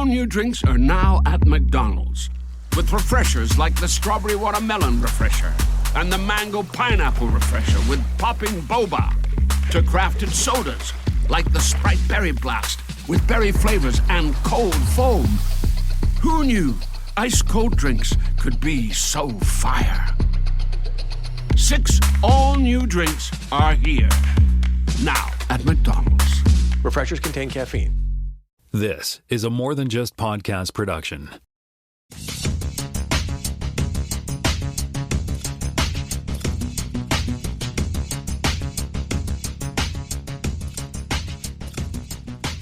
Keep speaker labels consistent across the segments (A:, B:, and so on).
A: new drinks are now at McDonald's, with refreshers like the Strawberry Watermelon Refresher and the Mango Pineapple Refresher with popping boba, to crafted sodas like the Sprite Berry Blast with berry flavors and cold foam. Who knew ice-cold drinks could be so fire? 6 all-new drinks are here, now at McDonald's.
B: Refreshers contain caffeine.
C: This is a More Than Just Podcast production.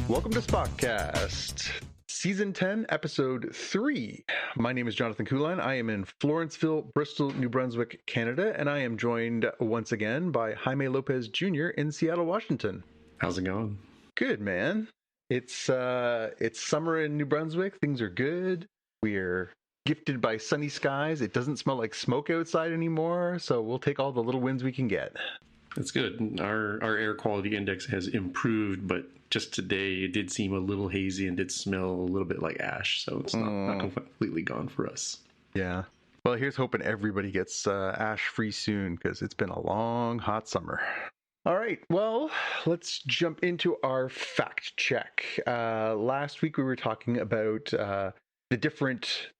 D: Welcome to Spockcast, Season 10, Episode 3. My name is Jonathan Kuline. I am in Florenceville, Bristol, New Brunswick, Canada, and I am joined once again by Jaime Lopez Jr. in Seattle, Washington.
E: How's it going?
D: Good, man. It's summer in New Brunswick. Things are good. We're gifted by sunny skies. It doesn't smell like smoke outside anymore, so we'll take all the little wins we can get.
E: That's good. Our air quality index has improved, but just today it did seem a little hazy and did smell a little bit like ash, so it's not completely gone for us.
D: Yeah. Well, here's hoping everybody gets ash-free soon, because it's been a long, hot summer. All right, well, let's jump into our fact check. Last week we were talking about the different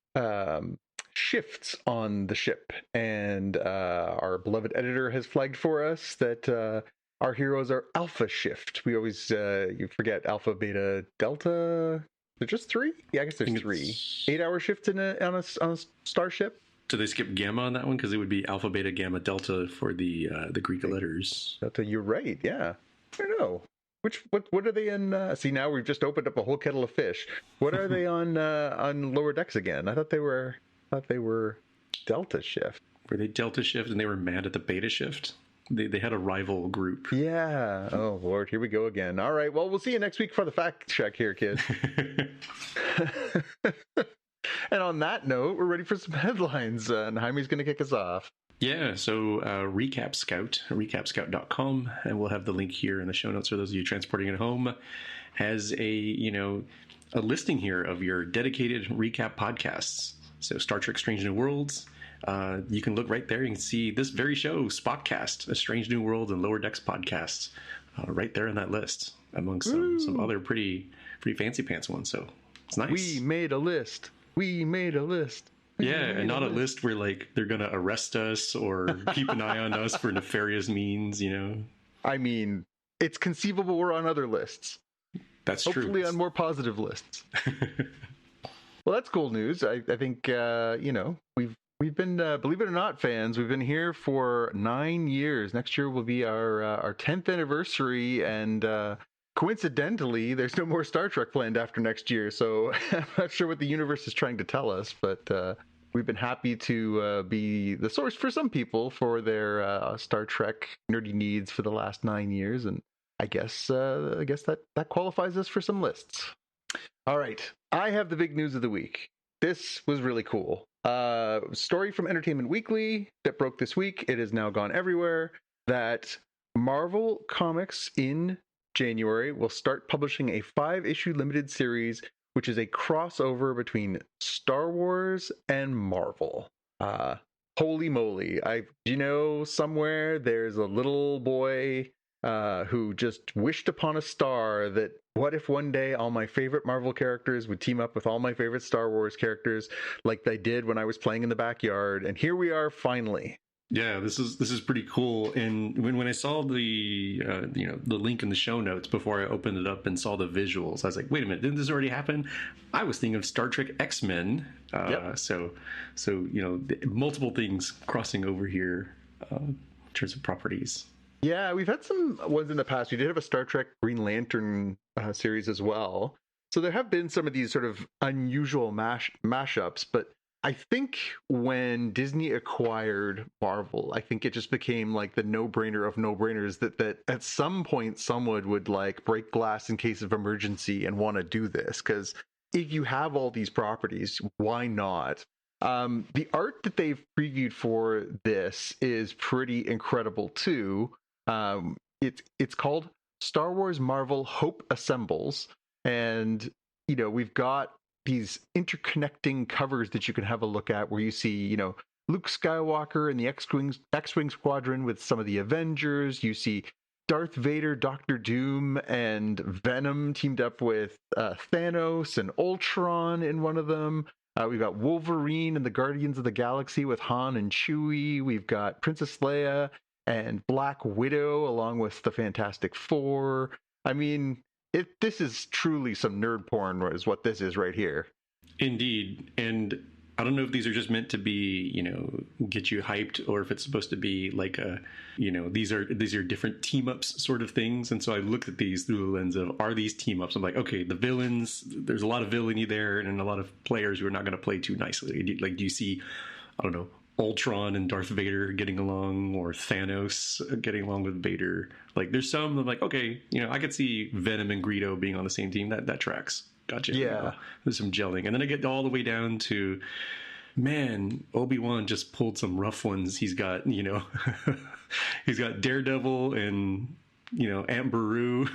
D: shifts on the ship, and our beloved editor has flagged for us that our heroes are Alpha Shift. We always you forget Alpha, Beta, Delta. There's just 3? Yeah, I guess there's 3. 8-hour shifts on a starship.
E: Do they skip Gamma on that one? Because it would be Alpha, Beta, Gamma, Delta for the Greek letters.
D: Delta, you're right. Yeah, I don't know. What are they in? See, now we've just opened up a whole kettle of fish. What are they on lower decks again? I thought they were Delta Shift.
E: Were they Delta Shift and they were mad at the Beta Shift? They had a rival group.
D: Yeah. Oh, Lord. Here we go again. All right. Well, we'll see you next week for the fact check here, kid. And on that note, we're ready for some headlines. And Jaime's going to kick us off.
E: Yeah, so Recap Scout, recapscout.com, and we'll have the link here in the show notes for those of you transporting it home, has a listing here of your dedicated recap podcasts. So Star Trek Strange New Worlds, you can look right there. You can see this very show, Spockcast, A Strange New World and Lower Decks podcasts, right there in that list, among some other pretty fancy pants ones. So it's nice.
D: We made a list.
E: Yeah, and not a list where like they're gonna arrest us or keep an eye on us for nefarious means.
D: I mean, it's conceivable we're on other lists.
E: That's true.
D: Hopefully on more positive lists. Well, that's cool news. I think we've been, believe it or not, fans, we've been here for 9 years. Next year will be our 10th anniversary, and coincidentally, there's no more Star Trek planned after next year. So I'm not sure what the universe is trying to tell us, but we've been happy to be the source for some people for their Star Trek nerdy needs for the last 9 years, and I guess that qualifies us for some lists. All right, I have the big news of the week. This was really cool. Story from Entertainment Weekly that broke this week. It has now gone everywhere that Marvel Comics in January will start publishing a 5-issue limited series, which is a crossover between Star Wars and Marvel. Holy moly. Somewhere there's a little boy who just wished upon a star that what if one day all my favorite Marvel characters would team up with all my favorite Star Wars characters like they did when I was playing in the backyard. And here we are finally.
E: Yeah, this is pretty cool. And when I saw the link in the show notes before I opened it up and saw the visuals, I was like, wait a minute, didn't this already happen? I was thinking of Star Trek X-Men.
D: Yep.
E: So multiple things crossing over here in terms of properties.
D: Yeah, we've had some ones in the past. We did have a Star Trek Green Lantern series as well. So there have been some of these sort of unusual mashups, but I think when Disney acquired Marvel, I think it just became like the no-brainer of no-brainers that at some point someone would like break glass in case of emergency and want to do this. Because if you have all these properties, why not? The art that they've previewed for this is pretty incredible too. It's called Star Wars Marvel Hope Assembles, and we've got these interconnecting covers that you can have a look at, where you see, Luke Skywalker and the X-Wing Squadron with some of the Avengers. You see Darth Vader, Doctor Doom, and Venom teamed up with Thanos and Ultron in one of them. We've got Wolverine and the Guardians of the Galaxy with Han and Chewie. We've got Princess Leia and Black Widow along with the Fantastic Four. I mean, this is truly some nerd porn, is what this is right here.
E: Indeed. And I don't know if these are just meant to be, get you hyped, or if it's supposed to be like these are different team ups sort of things. And so I looked at these through the lens of, are these team ups? I'm like, okay, the villains, there's a lot of villainy there, and a lot of players who are not going to play too nicely. Like, do you see, I don't know, Ultron and Darth Vader getting along, or Thanos getting along with Vader? Like, there's some I'm like, okay, I could see Venom and Greedo being on the same team. That tracks. Gotcha.
D: Yeah.
E: There's some gelling. And then I get all the way down to, man, Obi-Wan just pulled some rough ones. He's got, he's got Daredevil and, Aunt Beru,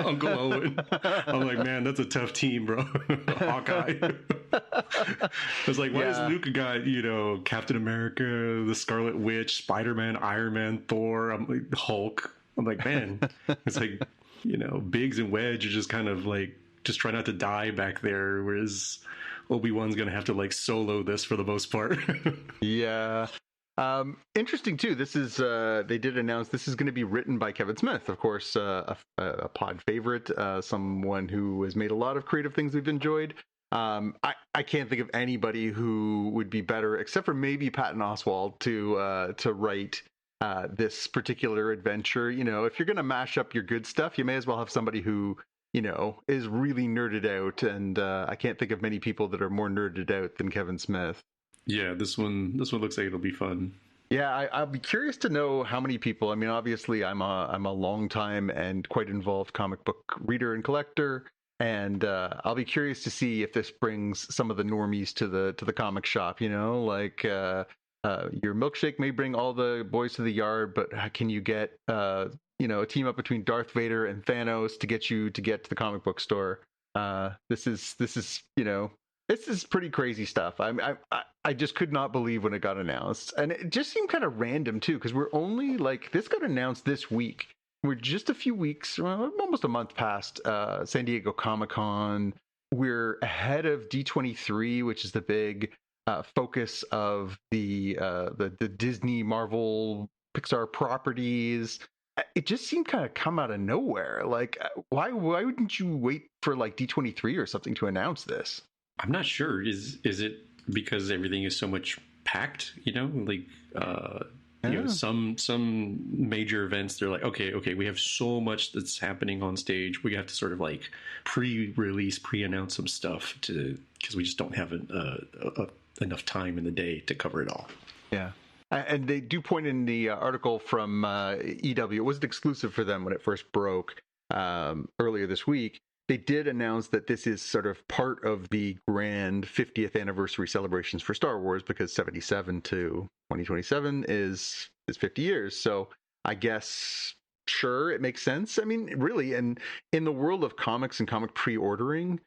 E: Uncle Owen. I'm like, man, that's a tough team, bro. Hawkeye. I was like, why does Luke got, Captain America, the Scarlet Witch, Spider-Man, Iron Man, Thor, Hulk? I'm like, man, it's like, Biggs and Wedge are just kind of like, just try not to die back there, whereas Obi-Wan's gonna have to like solo this for the most part.
D: Yeah. Interesting too. This is they did announce this is going to be written by Kevin Smith, of course, a pod favorite, someone who has made a lot of creative things we've enjoyed. I can't think of anybody who would be better, except for maybe Patton Oswalt, to write this particular adventure. If you're going to mash up your good stuff, you may as well have somebody who is really nerded out, and I can't think of many people that are more nerded out than Kevin Smith.
E: Yeah, this one looks like it'll be fun.
D: Yeah, I'll be curious to know how many people. I mean, obviously, I'm a long time and quite involved comic book reader and collector, and I'll be curious to see if this brings some of the normies to the comic shop. Like your milkshake may bring all the boys to the yard, but can you get a team up between Darth Vader and Thanos to get to the comic book store? This is pretty crazy stuff. I just could not believe when it got announced, and it just seemed kind of random too, because we're only this got announced this week. We're just a few weeks, almost a month past San Diego Comic-Con. We're ahead of D23, which is the big focus of the Disney, Marvel, Pixar properties. It just seemed kind of come out of nowhere. Like, why wouldn't you wait for D23 or something to announce this?
E: I'm not sure. Is it because everything is so much packed? Some major events, they're like, okay, we have so much that's happening on stage. We have to sort of pre-release, pre-announce some stuff because we just don't have enough time in the day to cover it all.
D: Yeah. And they do point in the article from EW, it wasn't exclusive for them when it first broke earlier this week. They did announce that this is sort of part of the grand 50th anniversary celebrations for Star Wars, because 77 to 2027 is 50 years. So I guess, sure, it makes sense. I mean, really, and in the world of comics and comic pre-ordering,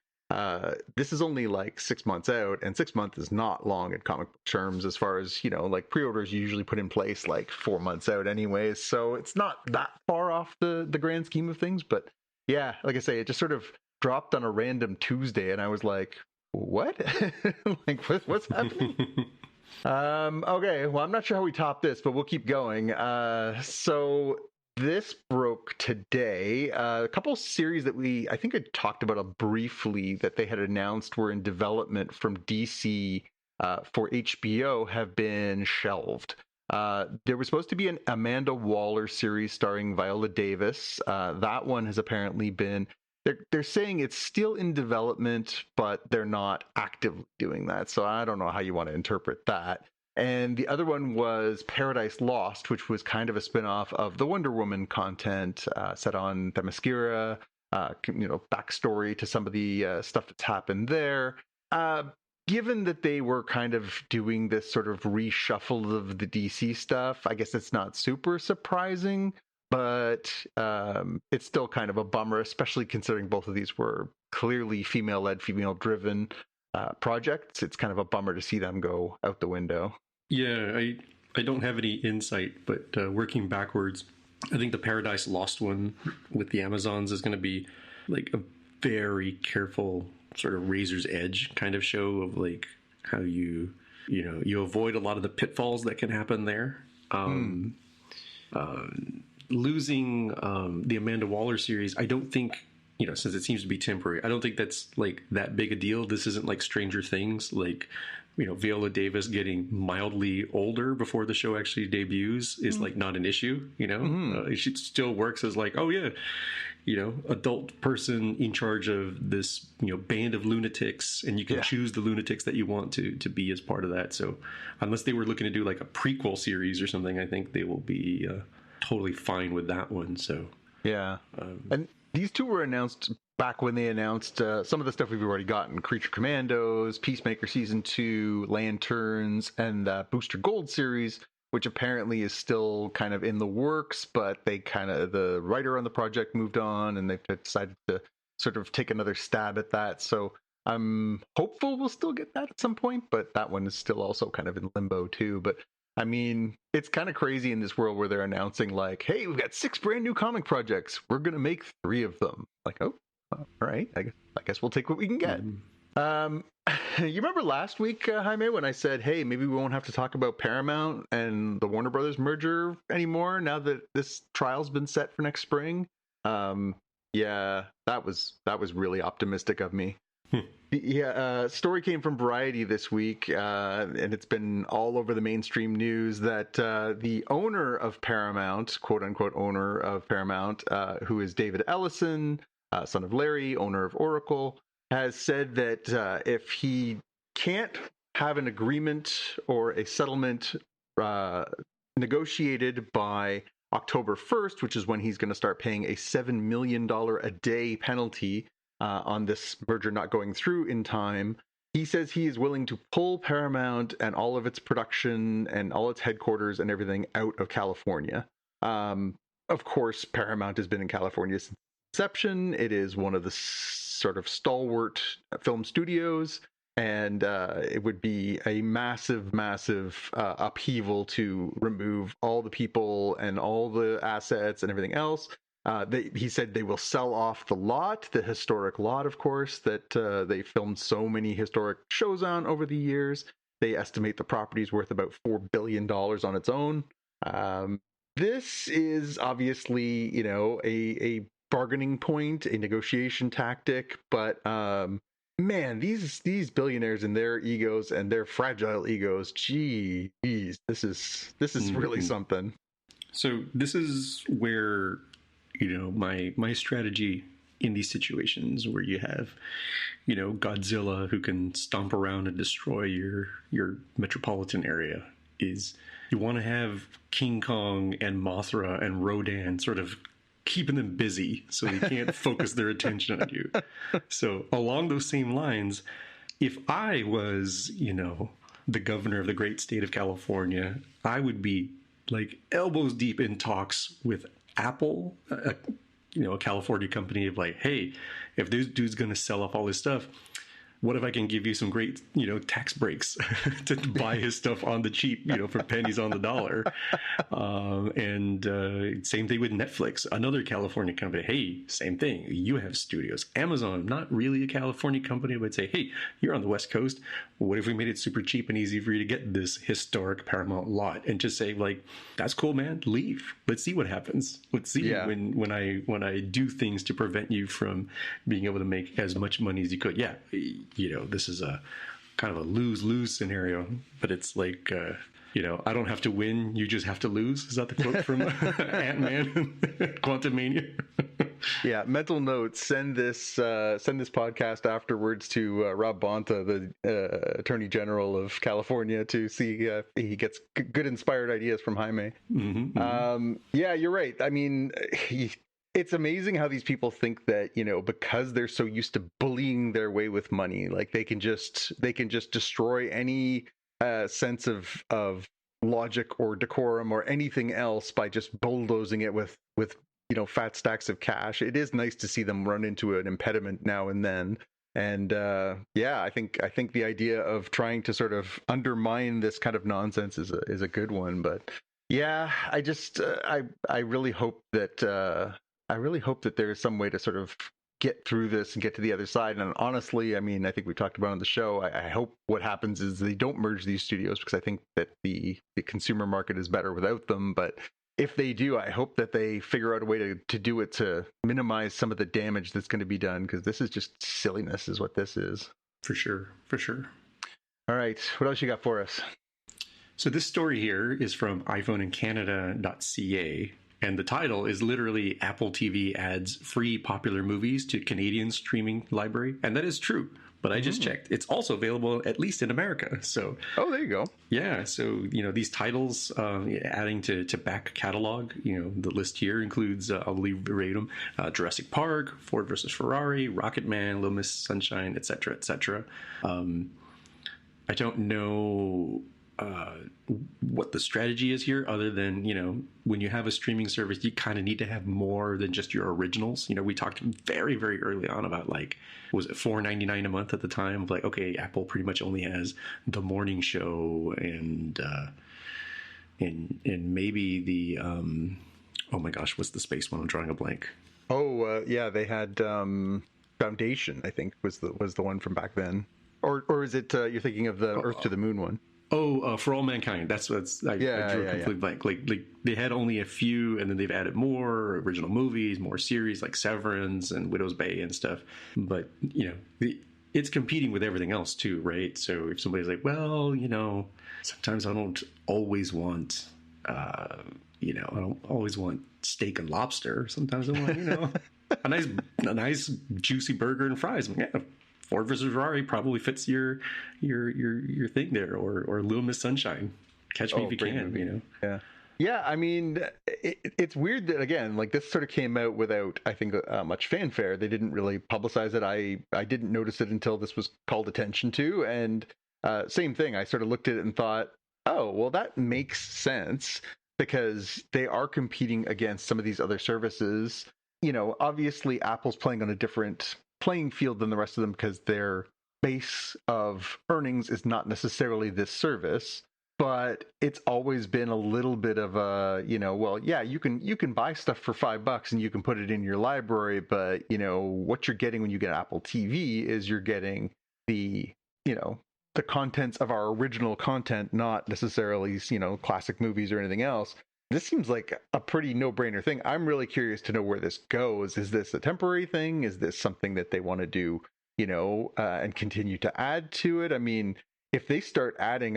D: this is only 6 months out, and 6 months is not long at comic book terms, as far as, pre-orders you usually put in place 4 months out anyways. So it's not that far off the grand scheme of things. But yeah, like I say, it just sort of dropped on a random Tuesday, and I was like, what? What's happening? Okay, well, I'm not sure how we top this, but we'll keep going. So this broke today. A couple series that I think I talked about briefly that they had announced were in development from DC for HBO have been shelved. There was supposed to be an Amanda Waller series starring Viola Davis. That one has apparently been... They're saying it's still in development, but they're not actively doing that. So I don't know how you want to interpret that. And the other one was Paradise Lost, which was kind of a spinoff of the Wonder Woman content set on Themyscira, backstory to some of the stuff that's happened there. Given that they were kind of doing this sort of reshuffle of the DC stuff, I guess it's not super surprising, but it's still kind of a bummer, especially considering both of these were clearly female-led, female-driven projects, it's kind of a bummer to see them go out the window.
E: Yeah, I don't have any insight, but working backwards, I think the Paradise Lost one with the Amazons is going to be like a very careful sort of razor's edge kind of show of like how you avoid a lot of the pitfalls that can happen there. Losing the Amanda Waller series, I don't think, since it seems to be temporary, I don't think that's like that big a deal. This isn't like Stranger Things, like, Viola Davis getting mildly older before the show actually debuts is like not an issue, she still works as like, oh yeah, adult person in charge of this, band of lunatics, and you can choose the lunatics that you want to be as part of that. So unless they were looking to do like a prequel series or something, I think they will be totally fine with that one. So
D: yeah. And these two were announced back when they announced some of the stuff we've already gotten: Creature Commandos, Peacemaker Season 2, Lanterns, and the Booster Gold series, which apparently is still kind of in the works, but the writer on the project moved on, and they've decided to sort of take another stab at that. So I'm hopeful we'll still get that at some point, but that one is still also kind of in limbo too. But I mean, it's kind of crazy in this world where they're announcing like, hey, we've got 6 brand new comic projects. We're going to make 3 of them. Like, oh, all right. I guess we'll take what we can get. You remember last week, Jaime, when I said, hey, maybe we won't have to talk about Paramount and the Warner Brothers merger anymore now that this trial's been set for next spring? Yeah, that was really optimistic of me. Yeah, story came from Variety this week, and it's been all over the mainstream news that the owner of Paramount, quote-unquote owner of Paramount, who is David Ellison, son of Larry, owner of Oracle, has said that if he can't have an agreement or a settlement negotiated by October 1st, which is when he's going to start paying a $7 million a day penalty on this merger not going through in time, he says he is willing to pull Paramount and all of its production and all its headquarters and everything out of California. Of course, Paramount has been in California since inception. It is one of the sort of stalwart film studios, and it would be a massive upheaval to remove all the people and all the assets and everything else. He said they will sell off the lot, the historic lot, of course, that they filmed so many historic shows on over the years. They estimate the property is worth about $4 billion on its own. This is obviously, a bargaining point, a negotiation tactic, but man, these billionaires and their egos and their fragile egos, geez, this is really something.
E: So this is where my strategy in these situations where you have Godzilla who can stomp around and destroy your metropolitan area is you want to have King Kong and Mothra and Rodan sort of keeping them busy so they can't focus their attention on you. So along those same lines, if I was, the governor of the great state of California, I would be like elbows deep in talks with Apple, a California company, of like, hey, if this dude's going to sell off all his stuff, what if I can give you some great, tax breaks to buy his stuff on the cheap, for pennies on the dollar? And same thing with Netflix, another California company. Hey, same thing. You have studios. Amazon, not really a California company, but say, hey, you're on the West Coast. What if we made it super cheap and easy for you to get this historic Paramount lot? And just say, like, that's cool, man. Leave. Let's see what happens. Let's see when I do things to prevent you from being able to make as much money as you could. Yeah. This is a kind of a lose-lose scenario, but it's like, I don't have to win, you just have to lose. Is that the quote from Ant-Man, Quantumania?
D: Yeah, mental notes. Send this podcast afterwards to Rob Bonta, the Attorney General of California, to see if he gets good inspired ideas from Jaime. Yeah, you're right. I mean, it's amazing how these people think that, because they're so used to bullying their way with money, like they can just destroy any sense of logic or decorum or anything else by just bulldozing it with fat stacks of cash. It is nice to see them run into an impediment now and then. And I think the idea of trying to sort of undermine this kind of nonsense is a good one. But yeah, I just I really hope that there is some way to sort of get through this and get to the other side. And honestly, I mean, I think we talked about on the show, I hope what happens is they don't merge these studios, because I think that the consumer market is better without them. But if they do, I hope that they figure out a way to do it to minimize some of the damage that's going to be done, because this is just silliness is what this is.
E: For sure.
D: All right, what else you got for us?
E: So this story here is from iPhoneincanada.ca. And the title is literally Apple TV adds free popular movies to Canadian streaming library. And that is true. But I just checked. It's also available, at least in America. So,
D: oh, there you go.
E: Yeah. So, these titles, adding to back catalog, the list here includes, I'll leave verbatim, Jurassic Park, Ford versus Ferrari, Rocket Man, Little Miss Sunshine, et cetera, et cetera. I don't know what the strategy is here, other than when you have a streaming service, you kind of need to have more than just your originals. We talked very, very early on about, like, was it $4.99 a month at the time, of like, okay, Apple pretty much only has The Morning Show and maybe the oh my gosh, what's the space one? I'm drawing a blank.
D: They had Foundation, I think was the one from back then, or is it you're thinking of the Earth to the Moon one?
E: For All Mankind. That's what's. I drew a complete blank. Like they had only a few, and then they've added more original movies, more series like Severance and Widow's Bay and stuff. But it's competing with everything else too, right? So if somebody's like, well, sometimes I don't always want, I don't always want steak and lobster. Sometimes I want, a nice juicy burger and fries. Yeah. Ford versus Ferrari probably fits your thing there, or Little Miss Sunshine. Catch Me If You Can,
D: movie. Yeah. I mean, it's weird that, again, like, this sort of came out without, I think, much fanfare. They didn't really publicize it. I didn't notice it until this was called attention to, and same thing. I sort of looked at it and thought, oh, well, that makes sense, because they are competing against some of these other services. Obviously, Apple's playing on a different playing field than the rest of them, because their base of earnings is not necessarily this service, but it's always been a little bit of a, you can buy stuff for $5 and you can put it in your library, but what you're getting when you get Apple TV is you're getting the contents of our original content, not necessarily classic movies or anything else. This seems like a pretty no-brainer thing. I'm really curious to know where this goes. Is this a temporary thing? Is this something that they want to do, and continue to add to it? I mean, if they start adding,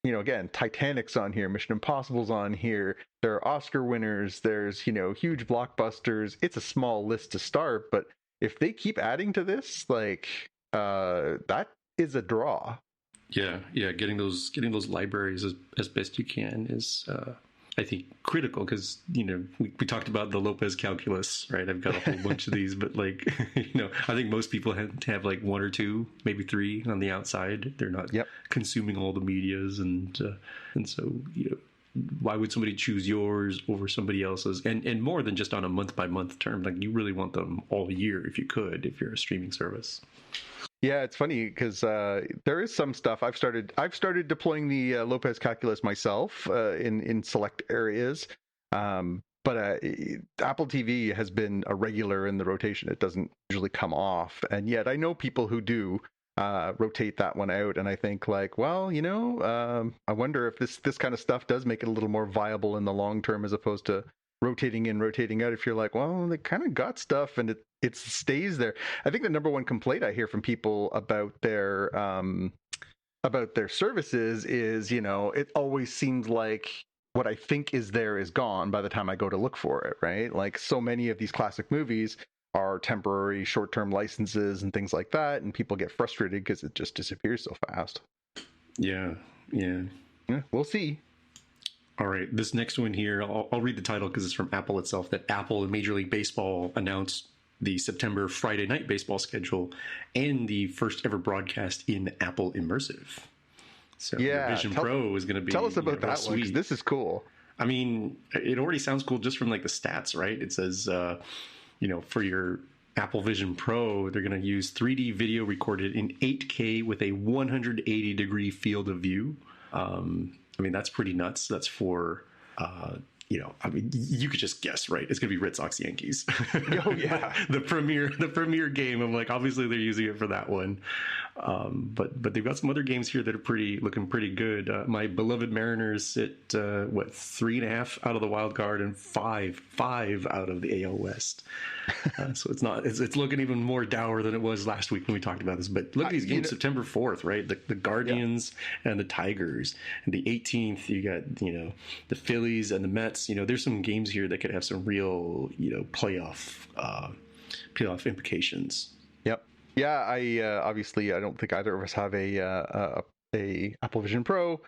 D: again, Titanic's on here, Mission Impossible's on here, there are Oscar winners, there's, huge blockbusters. It's a small list to start, but if they keep adding to this, like, that is a draw.
E: Yeah. Getting those libraries as best you can is, I think, critical, because we talked about the Lopez calculus, right? I've got a whole bunch of these, but I think most people have like one or two, maybe three on the outside. They're not consuming all the medias, and so why would somebody choose yours over somebody else's? And more than just on a month by month term, like, you really want them all year if you're a streaming service.
D: Yeah, it's funny because there is some stuff I've started deploying the Lopez calculus myself in select areas, but Apple TV has been a regular in the rotation. It doesn't usually come off, and yet I know people who do rotate that one out, and I think, like, well, I wonder if this kind of stuff does make it a little more viable in the long term, as opposed to rotating in, rotating out. If you're like, well, they kind of got stuff and it stays there. I think the number one complaint I hear from people about their services is, it always seems like what I think is there is gone by the time I go to look for it, right? Like, so many of these classic movies are temporary short-term licenses and things like that, and people get frustrated because it just disappears so fast.
E: Yeah,
D: we'll see.
E: All right, this next one here, I'll read the title because it's from Apple itself, that Apple and Major League Baseball announced the September Friday night baseball schedule and the first ever broadcast in Apple Immersive. So Vision Pro is going to be...
D: Tell us about that one, because this is cool.
E: I mean, it already sounds cool just from like the stats, right? It says, for your Apple Vision Pro, they're going to use 3D video recorded in 8K with a 180-degree field of view. I mean, that's pretty nuts. That's for, I mean, you could just guess, right? It's going to be Red Sox Yankees.
D: Oh yeah,
E: the premier game. I'm like, obviously they're using it for that one. But they've got some other games here that are looking pretty good. My beloved Mariners sit 3.5 out of the wild card and five out of the AL West. So it's looking even more dour than it was last week when we talked about this. But look at these games, September 4th, right? The Guardians and the Tigers, and the 18th you got the Phillies and the Mets. There's some games here that could have some real playoff implications.
D: Yep. Yeah, I obviously I don't think either of us have a Apple Vision Pro.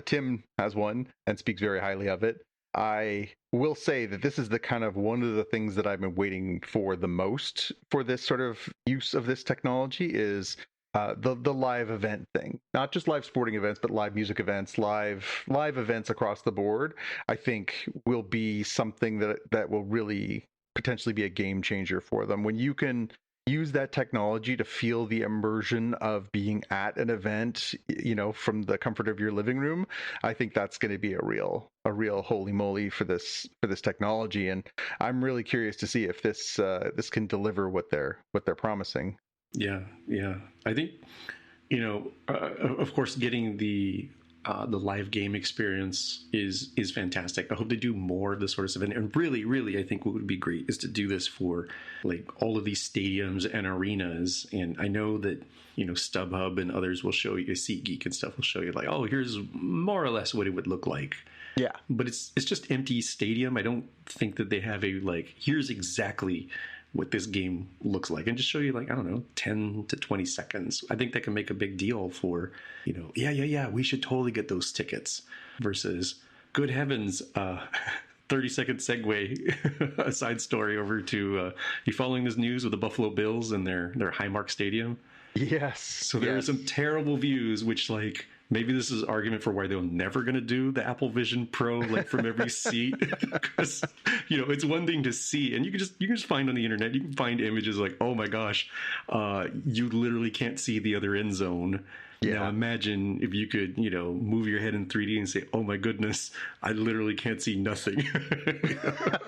D: Tim has one and speaks very highly of it. I will say that this is the kind of one of the things that I've been waiting for the most for this sort of use of this technology is the live event thing. Not just live sporting events, but live music events, live events across the board. I think will be something that will really potentially be a game changer for them. When you can use that technology to feel the immersion of being at an event, from the comfort of your living room, I think that's going to be a real holy moly for this technology. And I'm really curious to see if this can deliver what they're promising.
E: Yeah. I think, of course, getting the live game experience is fantastic. I hope they do more of this sort of stuff. And really, I think what would be great is to do this for like all of these stadiums and arenas. And I know that, StubHub and others will show you, SeatGeek and stuff will show you like, oh, here's more or less what it would look like.
D: Yeah.
E: But it's just empty stadium. I don't think that they have here's exactly what this game looks like, and just show you 10 to 20 seconds. I think that can make a big deal for, we should totally get those tickets versus, good heavens, 30-second segue, a side story over to, you following this news with the Buffalo Bills and their Highmark Stadium?
D: Yes.
E: So there are some terrible views, which maybe this is an argument for why they're never going to do the Apple Vision Pro from every seat, because it's one thing to see, and you can just find on the internet, you can find images like, oh my gosh, you literally can't see the other end zone. Yeah. Now imagine if you could move your head in 3D and say, oh my goodness, I literally can't see nothing.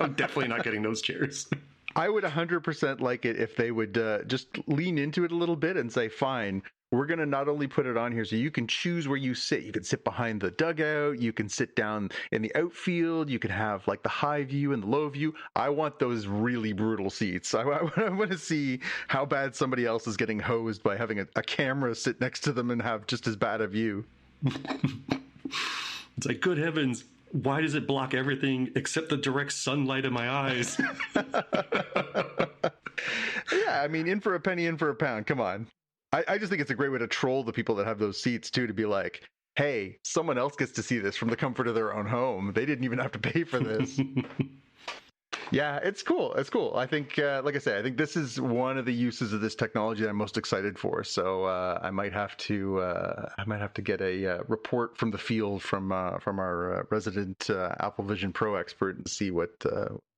E: I'm definitely not getting those chairs.
D: I would 100% like it if they would just lean into it a little bit and say, fine, we're going to not only put it on here so you can choose where you sit. You can sit behind the dugout. You can sit down in the outfield. You can have the high view and the low view. I want those really brutal seats. I want to see how bad somebody else is getting hosed by having a camera sit next to them and have just as bad a view.
E: It's like, good heavens, why does it block everything except the direct sunlight in my eyes?
D: Yeah, I mean, in for a penny, in for a pound. Come on. I just think it's a great way to troll the people that have those seats, too, to be like, hey, someone else gets to see this from the comfort of their own home. They didn't even have to pay for this. Yeah, it's cool. It's cool. I think, like I said, I think this is one of the uses of this technology that I'm most excited for. So I might have to get a report from the field from our resident Apple Vision Pro expert and see what he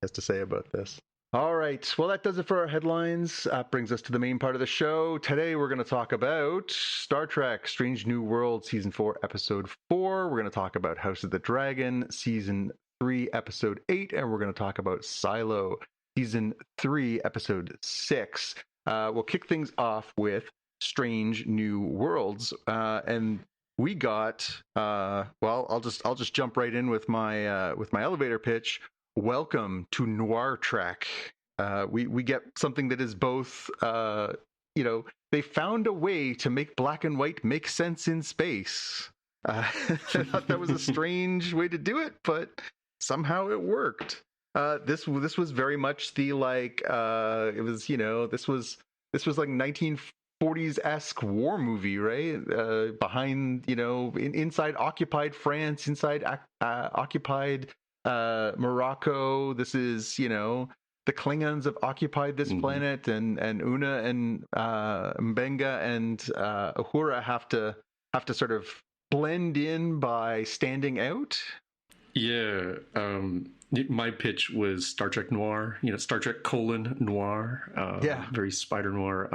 D: has to say about this. All right. Well, that does it for our headlines. That brings us to the main part of the show. Today, we're going to talk about Star Trek Strange New World Season 4, Episode 4. We're going to talk about House of the Dragon Season 3, Episode 8. And we're going to talk about Silo Season 3, Episode 6. We'll kick things off with Strange New Worlds. And we got, I'll just jump right in with my elevator pitch. Welcome to Noir Trek. We get something that is both, they found a way to make black and white make sense in space. I thought that was a strange way to do it, but somehow it worked. This was very much the this was like 1940s-esque war movie, right? Behind, inside occupied France, inside occupied Morocco. This is, the Klingons have occupied this planet, and Una and Mbenga and Uhura have to sort of blend in by standing out.
E: Yeah. My pitch was Star Trek Noir, Star Trek Noir.
D: Yeah.
E: Very spider noir.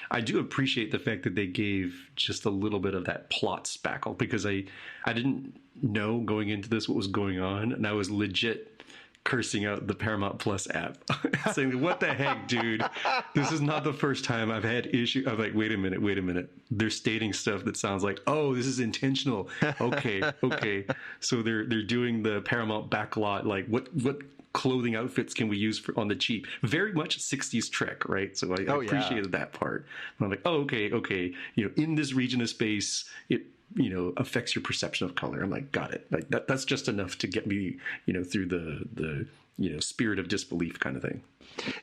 E: I do appreciate the fact that they gave just a little bit of that plot spackle, because I didn't know going into this what was going on, and I was legit cursing out the Paramount Plus app, saying, "What the heck, dude? This is not the first time I've had issue." I'm like, wait a minute. They're stating stuff that sounds like, oh, this is intentional. Okay. So they're doing the Paramount backlot, like what clothing outfits can we use on the cheap? Very much 60s Trek, right? So I appreciated that part. And I'm like, oh, okay. In this region of space, it affects your perception of color. I'm like, got it. Like that's just enough to get me, through the spirit of disbelief kind of thing.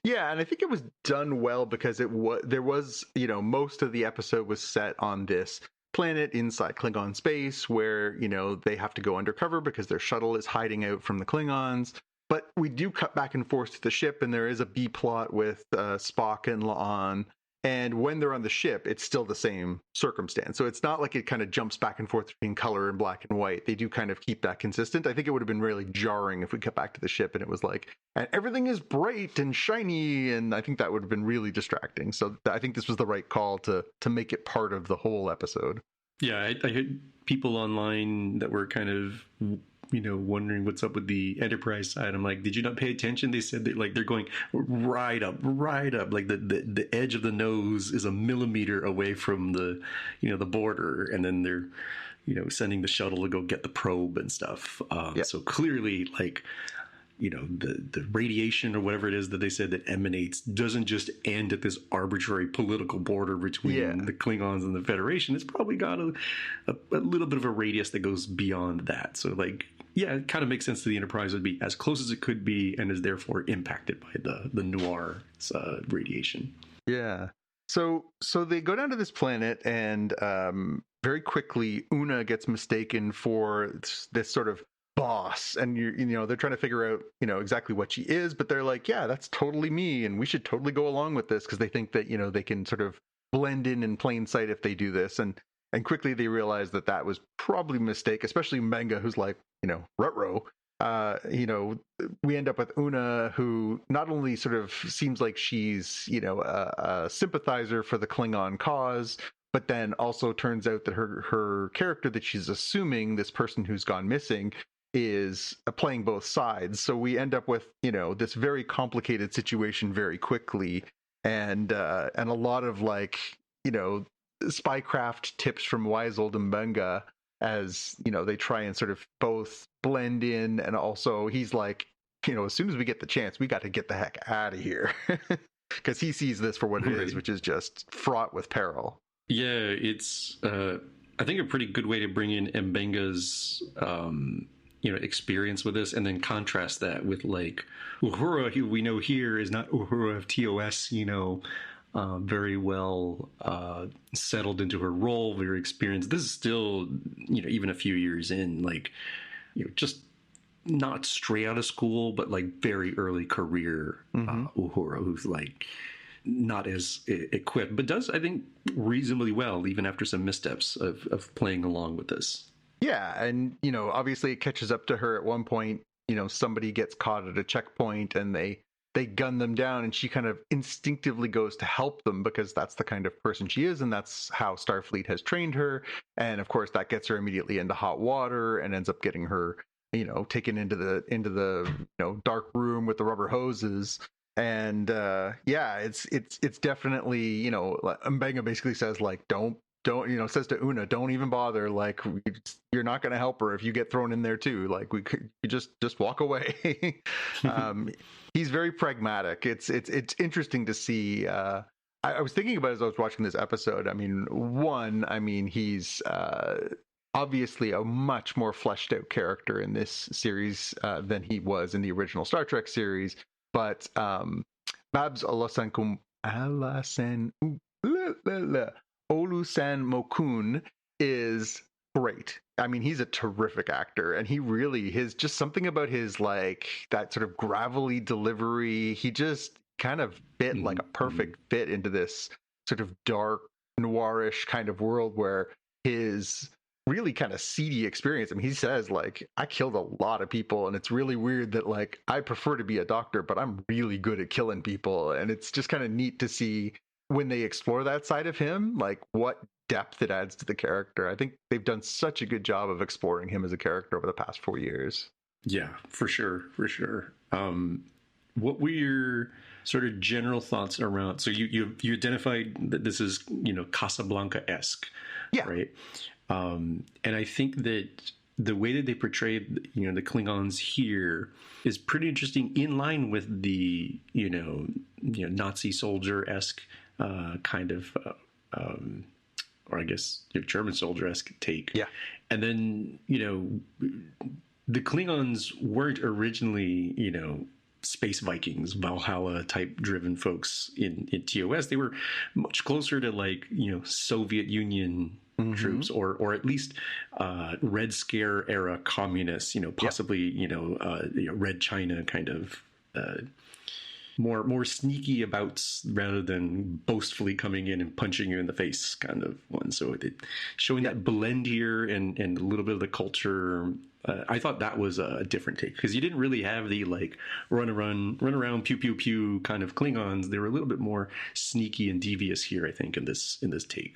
D: Yeah, and I think it was done well, because there was most of the episode was set on this planet inside Klingon space where they have to go undercover because their shuttle is hiding out from the Klingons. But we do cut back and forth to the ship, and there is a B plot with Spock and La'an. And when they're on the ship, it's still the same circumstance. So it's not like it kind of jumps back and forth between color and black and white. They do kind of keep that consistent. I think it would have been really jarring if we cut back to the ship and it was like, and everything is bright and shiny. And I think that would have been really distracting. So I think this was the right call to make it part of the whole episode.
E: Yeah, I heard people online that were kind of wondering what's up with the Enterprise side. I'm like, did you not pay attention? They said that they're going right up, like the edge of the nose is a millimeter away from the the border, and then they're sending the shuttle to go get the probe and stuff. So clearly, the radiation or whatever it is that they said that emanates doesn't just end at this arbitrary political border between the Klingons and the Federation. It's probably got a little bit of a radius that goes beyond that. So it kind of makes sense that the Enterprise would be as close as it could be and is therefore impacted by the noir radiation.
D: Yeah. So they go down to this planet, and very quickly Una gets mistaken for this sort of boss, and they're trying to figure out exactly what she is, but they're like, yeah, that's totally me, and we should totally go along with this, because they think that they can sort of blend in plain sight if they do this, and quickly they realize that was probably a mistake, especially Mbenga, who's like ruh-roh. We end up with Una, who not only sort of seems like she's a sympathizer for the Klingon cause, but then also turns out that her character that she's assuming, this person who's gone missing, is playing both sides. So we end up with this very complicated situation very quickly, and a lot of spycraft tips from wise old Mbenga, as they try and sort of both blend in, and also he's like, as soon as we get the chance, we got to get the heck out of here, because he sees this for what it is, which is just fraught with peril.
E: Yeah, it's I think a pretty good way to bring in Mbenga's experience with this, and then contrast that with Uhura, who we know here is not Uhura of TOS, very well settled into her role, very experienced. This is still, even a few years in, just not straight out of school, but very early career Uhura, who's not as equipped, but does, I think, reasonably well, even after some missteps of playing along with this.
D: Yeah, and obviously it catches up to her at one point. Somebody gets caught at a checkpoint, and they gun them down, and she kind of instinctively goes to help them, because that's the kind of person she is, and that's how Starfleet has trained her. And of course that gets her immediately into hot water, and ends up getting her taken into the dark room with the rubber hoses. And it's definitely Mbenga basically says don't says to Una, don't even bother, you're not going to help her if you get thrown in there too, you just walk away. He's very pragmatic. It's interesting to see. I was thinking about it as I was watching this episode. He's obviously a much more fleshed out character in this series than he was in the original Star Trek series. But Babs Olusanmokun is great. He's a terrific actor, and he really, just something about his that sort of gravelly delivery, he just kind of fit like a perfect fit into this sort of dark, noirish kind of world, where his really kind of seedy experience. I mean, he says, like, I killed a lot of people, and it's really weird that, like, I prefer to be a doctor, but I'm really good at killing people. And it's just kind of neat to see when they explore that side of him, like, what depth it adds to the character. I think they've done such a good job of exploring him as a character over the past 4 years.
E: Yeah, for sure. What were your sort of general thoughts around? So you identified that this is, Casablanca-esque,
D: Yeah.
E: right? And I think that the way that they portrayed, the Klingons here is pretty interesting, in line with the, Nazi soldier-esque kind of, or I guess German soldier-esque take.
D: Yeah.
E: And then, the Klingons weren't originally, space Vikings, Valhalla type driven folks in TOS. They were much closer to, like, Soviet Union troops, or at least Red Scare era communists, possibly, Red China kind of more sneaky abouts rather than boastfully coming in and punching you in the face kind of one. So showing that blend here and a little bit of the culture. I thought that was a different take, because you didn't really have the, like, run around, pew pew pew kind of Klingons. They were a little bit more sneaky and devious here, I think, in this take.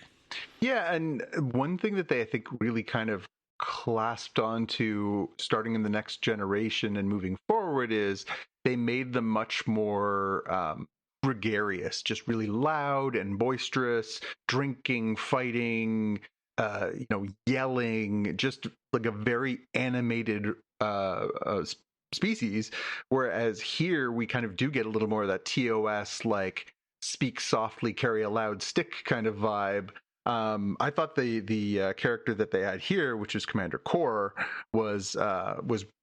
D: Yeah, and one thing that they, I think, really kind of clasped onto starting in the next generation and moving forward is they made them much more gregarious, just really loud and boisterous, drinking, fighting, yelling, just like a very animated species. Whereas here we kind of do get a little more of that TOS, like, speak softly, carry a loud stick kind of vibe. I thought the character that they had here, which is Commander Kor, was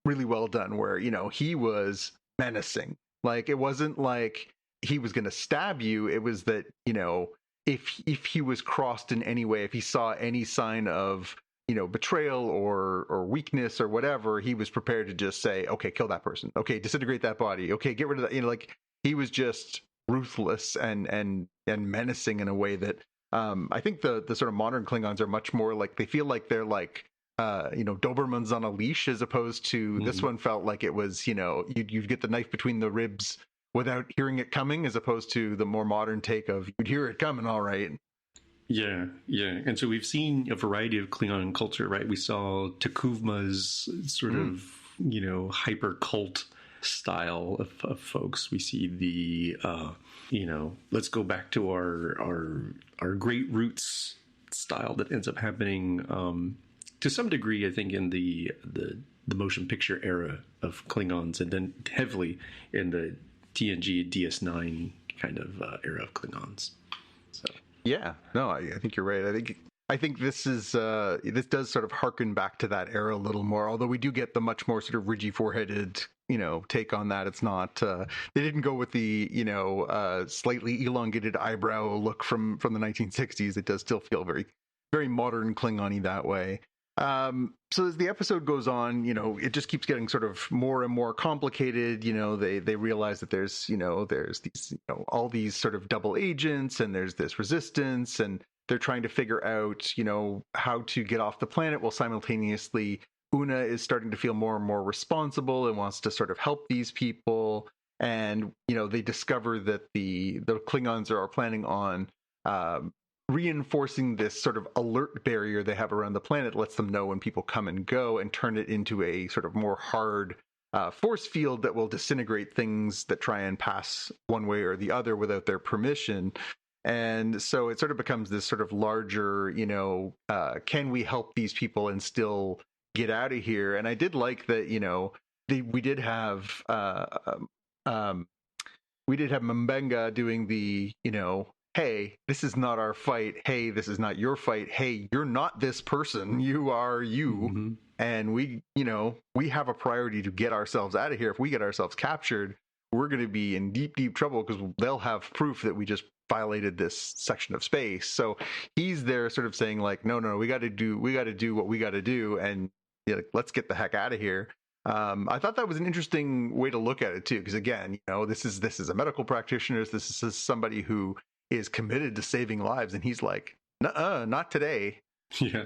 D: really well done. Where he was menacing. Like, it wasn't like he was going to stab you. It was that if he was crossed in any way, if he saw any sign of betrayal or weakness or whatever, he was prepared to just say, okay, kill that person. Okay, disintegrate that body. Okay, get rid of that. Like, he was just ruthless and menacing in a way that. I think the sort of modern Klingons are much more like, they feel like they're like, Dobermans on a leash, as opposed to this one felt like it was, you'd get the knife between the ribs without hearing it coming, as opposed to the more modern take of you'd hear it coming, all right.
E: Yeah. And so we've seen a variety of Klingon culture, right? We saw Takuvma's sort of, hyper cult style of folks. We see the, let's go back to our great roots style that ends up happening to some degree, I think, in the motion picture era of Klingons, and then heavily in the TNG DS9 kind of era of Klingons. So
D: yeah, no, I think you're right. I think this is this does sort of harken back to that era a little more, although we do get the much more sort of ridgy foreheaded take on that. It's not they didn't go with the slightly elongated eyebrow look from the 1960s. It does still feel very, very modern Klingon-y that way. So as the episode goes on, it just keeps getting sort of more and more complicated. They realize that there's these all these sort of double agents, and there's this resistance, and they're trying to figure out how to get off the planet, while simultaneously Una is starting to feel more and more responsible and wants to sort of help these people. And they discover that the Klingons are planning on reinforcing this sort of alert barrier they have around the planet, lets them know when people come and go, and turn it into a sort of more hard force field that will disintegrate things that try and pass one way or the other without their permission. And so it sort of becomes this sort of larger, can we help these people and still get out of here? And I did like that, we did have Mbenga doing the, hey, this is not our fight. Hey, this is not your fight. Hey, you're not this person. You are you. Mm-hmm. And we have a priority to get ourselves out of here. If we get ourselves captured, we're going to be in deep, deep trouble, because they'll have proof that we just violated this section of space. So he's there sort of saying, like, no, we got to do what we got to do. And let's get the heck out of here. I thought that was an interesting way to look at it too, because again, this is a medical practitioner. This is somebody who is committed to saving lives, and he's like, nuh-uh, not today.
E: Yeah.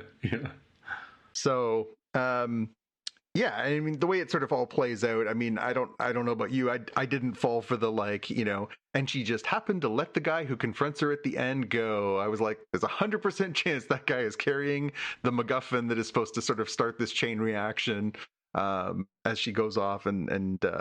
D: So, yeah, I mean, the way it sort of all plays out, I mean, I don't know about you. I didn't fall for the, like, and she just happened to let the guy who confronts her at the end go. I was like, there's 100% chance that guy is carrying the MacGuffin that is supposed to sort of start this chain reaction as she goes off and they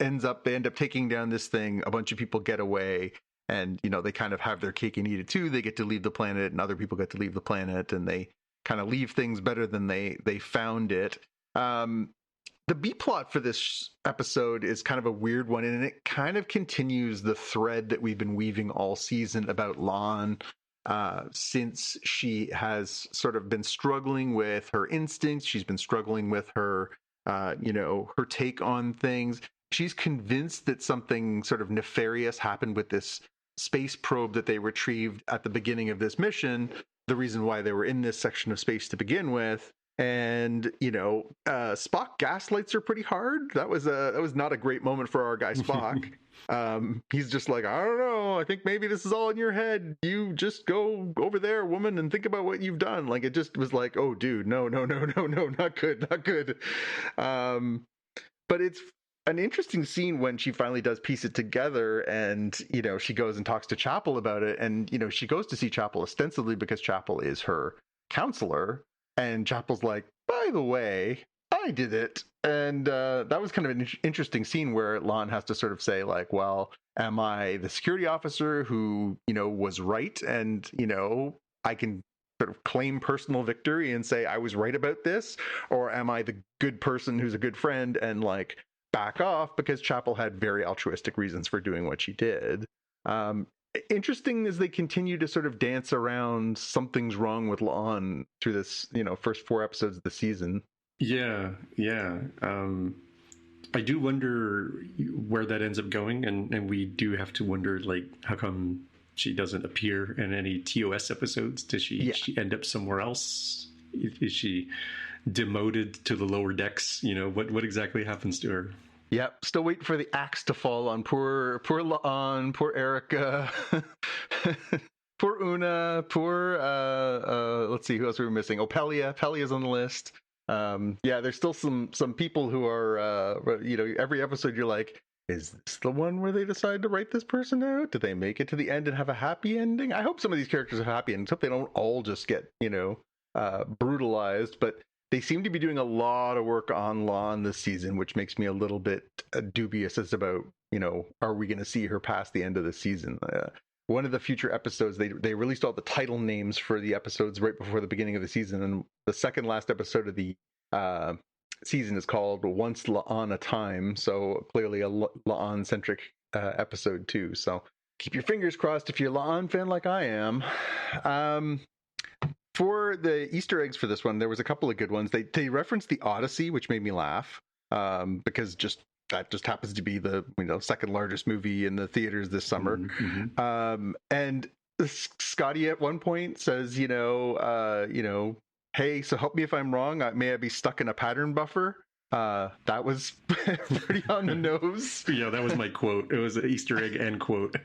D: end up taking down this thing. A bunch of people get away, and they kind of have their cake and eat it too. They get to leave the planet, and other people get to leave the planet, and they kind of leave things better than they found it. The B plot for this episode is kind of a weird one, and it kind of continues the thread that we've been weaving all season about Lon, since she has sort of been struggling with her instincts. She's been struggling with her, her take on things. She's convinced that something sort of nefarious happened with this space probe that they retrieved at the beginning of this mission, the reason why they were in this section of space to begin with. And Spock gaslights her pretty hard. That was not a great moment for our guy Spock. He's just like, I don't know, I think maybe this is all in your head. You just go over there, woman, and think about what you've done. Like, it just was like, oh dude, no, not good. But it's an interesting scene when she finally does piece it together, and she goes and talks to Chapel about it, and she goes to see Chapel ostensibly because Chapel is her counselor. And Chapel's like, by the way, I did it. And that was kind of an interesting scene where Lon has to sort of say, like, well, am I the security officer who, was right? And, I can sort of claim personal victory and say I was right about this? Or am I the good person who's a good friend and, like, back off because Chapel had very altruistic reasons for doing what she did? Interesting as they continue to sort of dance around something's wrong with Lon through this, first 4 episodes of the season.
E: Yeah. I do wonder where that ends up going, and we do have to wonder, like, how come she doesn't appear in any TOS episodes? Does she end up somewhere else? Is she demoted to the lower decks? What exactly happens to her?
D: Yep, still waiting for the axe to fall on poor La'an, poor Erica, poor Una, poor let's see, who else are we missing? Oh, Pelia. Pelia's on the list. There's still some people who are every episode you're like, is this the one where they decide to write this person out? Did they make it to the end and have a happy ending? I hope some of these characters are happy, and hope they don't all just get brutalized, but they seem to be doing a lot of work on Lon this season, which makes me a little bit dubious as about, are we going to see her past the end of the season? One of the future episodes, they released all the title names for the episodes right before the beginning of the season, and the second last episode of the season is called Once La'an a Time, so clearly a La'an-centric episode too. So keep your fingers crossed if you're a La'an fan like I am. For the Easter eggs for this one, there was a couple of good ones. They referenced the Odyssey, which made me laugh, because that just happens to be the second largest movie in the theaters this summer. Mm-hmm. And Scotty at one point says, hey, so help me if I'm wrong. May I be stuck in a pattern buffer? That was pretty on the nose.
E: Yeah, that was my quote. It was an Easter egg and quote.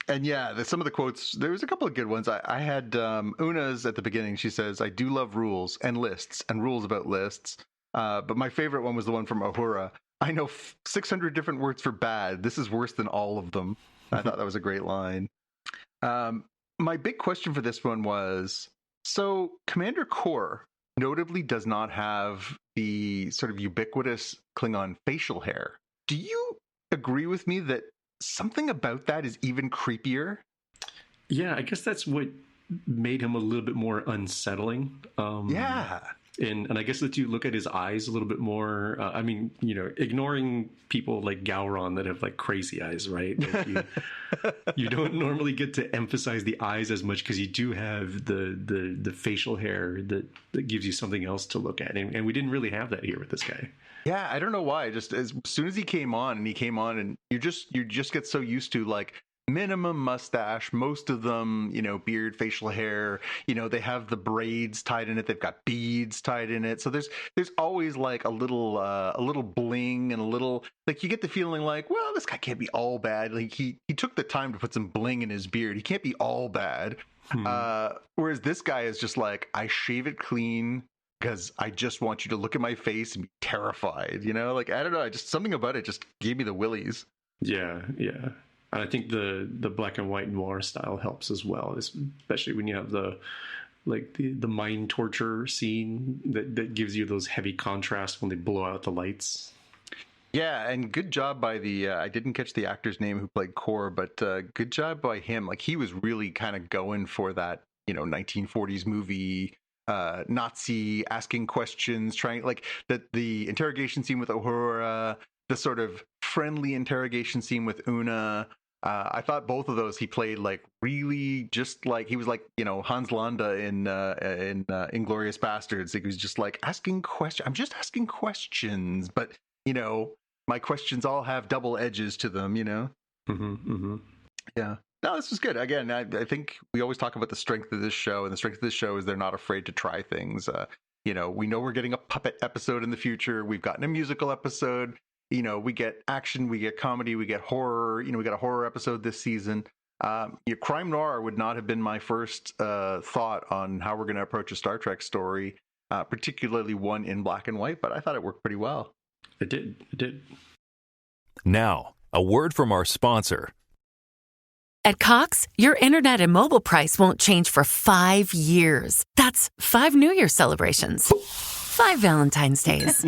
D: And yeah, some of the quotes, there was a couple of good ones. I had Una's at the beginning. She says, I do love rules and lists and rules about lists. But my favorite one was the one from Uhura. I know 600 different words for bad. This is worse than all of them. I thought that was a great line. My big question for this one was, so Commander Kor notably does not have the sort of ubiquitous Klingon facial hair. Do you agree with me that something about that is even creepier?
E: Yeah, I guess that's what made him a little bit more unsettling.
D: Yeah.
E: And I guess that you look at his eyes a little bit more. Ignoring people like Gowron that have like crazy eyes, right? Like you don't normally get to emphasize the eyes as much because you do have the facial hair that gives you something else to look at, and we didn't really have that here with this guy.
D: Yeah, I don't know why. Just as soon as he came on, and you just get so used to like minimum mustache, most of them, beard, facial hair, they have the braids tied in it. They've got beads tied in it. So there's always like a little bling and a little, like, you get the feeling like, well, this guy can't be all bad. Like he took the time to put some bling in his beard. He can't be all bad. Whereas this guy is just like, I shave it clean because I just want you to look at my face and be terrified. You know, like I don't know, I just something about it just gave me the willies.
E: Yeah, yeah. And I think the black and white noir style helps as well, especially when you have the mind torture scene that gives you those heavy contrasts when they blow out the lights.
D: Yeah, and good job by the I didn't catch the actor's name who played Core, but good job by him. Like he was really kind of going for that, 1940s movie, Nazi asking questions, trying like the interrogation scene with Uhura, the sort of friendly interrogation scene with Una. I thought both of those he played like really just like he was like Hans Landa in Inglourious Bastards. He was just like asking questions. I'm just asking questions, but my questions all have double edges to them. Yeah. No, this was good. Again, I think we always talk about the strength of this show, and the strength of this show is they're not afraid to try things. We know we're getting a puppet episode in the future. We've gotten a musical episode. We get action, we get comedy, we get horror. We got a horror episode this season. Crime noir would not have been my first thought on how we're going to approach a Star Trek story, particularly one in black and white, but I thought it worked pretty well.
E: It did.
C: Now, a word from our sponsor.
F: At Cox, your internet and mobile price won't change for 5 years. That's 5 New Year celebrations, 5 Valentine's Days,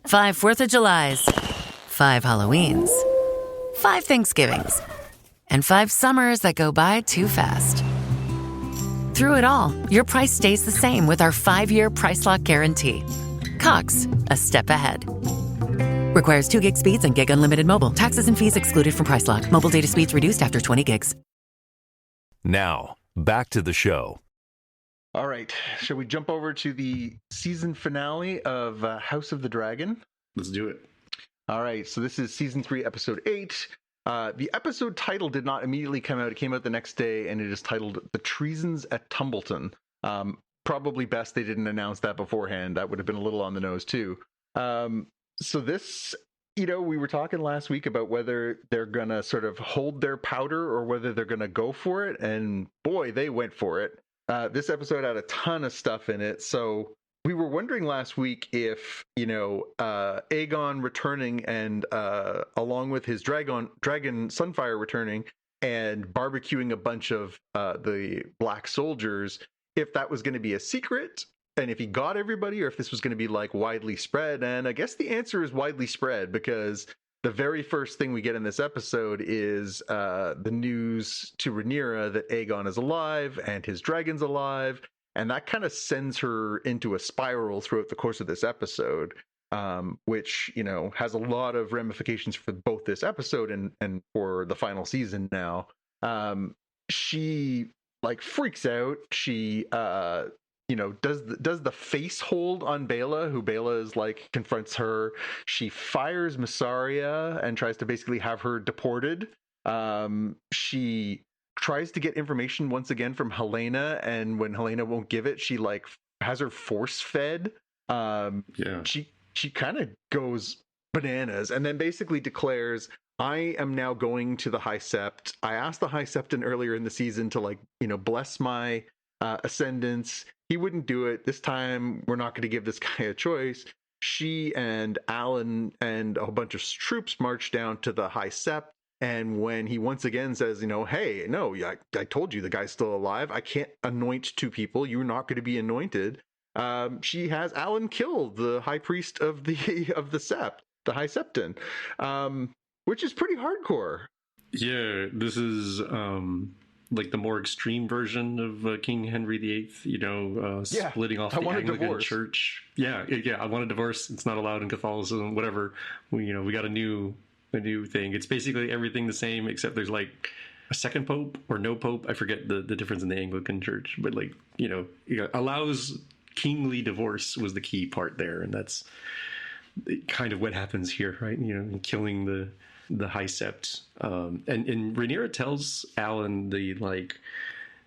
F: 5 4th of Julys, 5 Halloweens, 5 Thanksgivings, and 5 summers that go by too fast. Through it all, your price stays the same with our 5-year price lock guarantee. Cox, a step ahead. Requires 2 gig speeds and gig unlimited mobile. Taxes and fees excluded from price lock. Mobile data speeds reduced after 20 gigs.
C: Now, back to the show.
D: All right. Shall we jump over to the season finale of House of the Dragon?
E: Let's do it.
D: All right. So this is season 3, episode 8. The episode title did not immediately come out. It came out the next day, and it is titled The Treasons at Tumbleton. Probably best they didn't announce that beforehand. That would have been a little on the nose, too. So this, we were talking last week about whether they're going to sort of hold their powder or whether they're going to go for it. And boy, they went for it. This episode had a ton of stuff in it. So we were wondering last week if, Aegon returning and along with his dragon Sunfire returning and barbecuing a bunch of the black soldiers, if that was going to be a secret. And if he got everybody, or if this was going to be like widely spread. And I guess the answer is widely spread, because the very first thing we get in this episode is the news to Rhaenyra that Aegon is alive and his dragon's alive. And that kind of sends her into a spiral throughout the course of this episode, which, has a lot of ramifications for both this episode and for the final season now. She freaks out. She does the face hold on Bela, who Bela is confronts her. She fires Massaria and tries to basically have her deported. She tries to get information once again from Helena, and when Helena won't give it, she has her force fed. She kind of goes bananas, and then basically declares, I am now going to the High Sept. I asked the High Septon earlier in the season to bless my ascendants. He wouldn't do it. This time we're not going to give this guy a choice. She and Alan and a bunch of troops march down to the High Sept, and when he once again says, hey, no, I told you the guy's still alive, I can't anoint 2 people, you're not going to be anointed, she has Alan kill the high priest of the Sept, the High Septon, which is pretty hardcore.
E: Yeah, this is the more extreme version of King Henry VIII, splitting off the Anglican Church. Yeah, I want a divorce. It's not allowed in Catholicism, whatever. We got a new thing. It's basically everything the same, except there's a second pope or no pope. I forget the difference in the Anglican Church, but allows kingly divorce was the key part there. And that's kind of what happens here, right? Killing the High Sept, and Rhaenyra tells Alan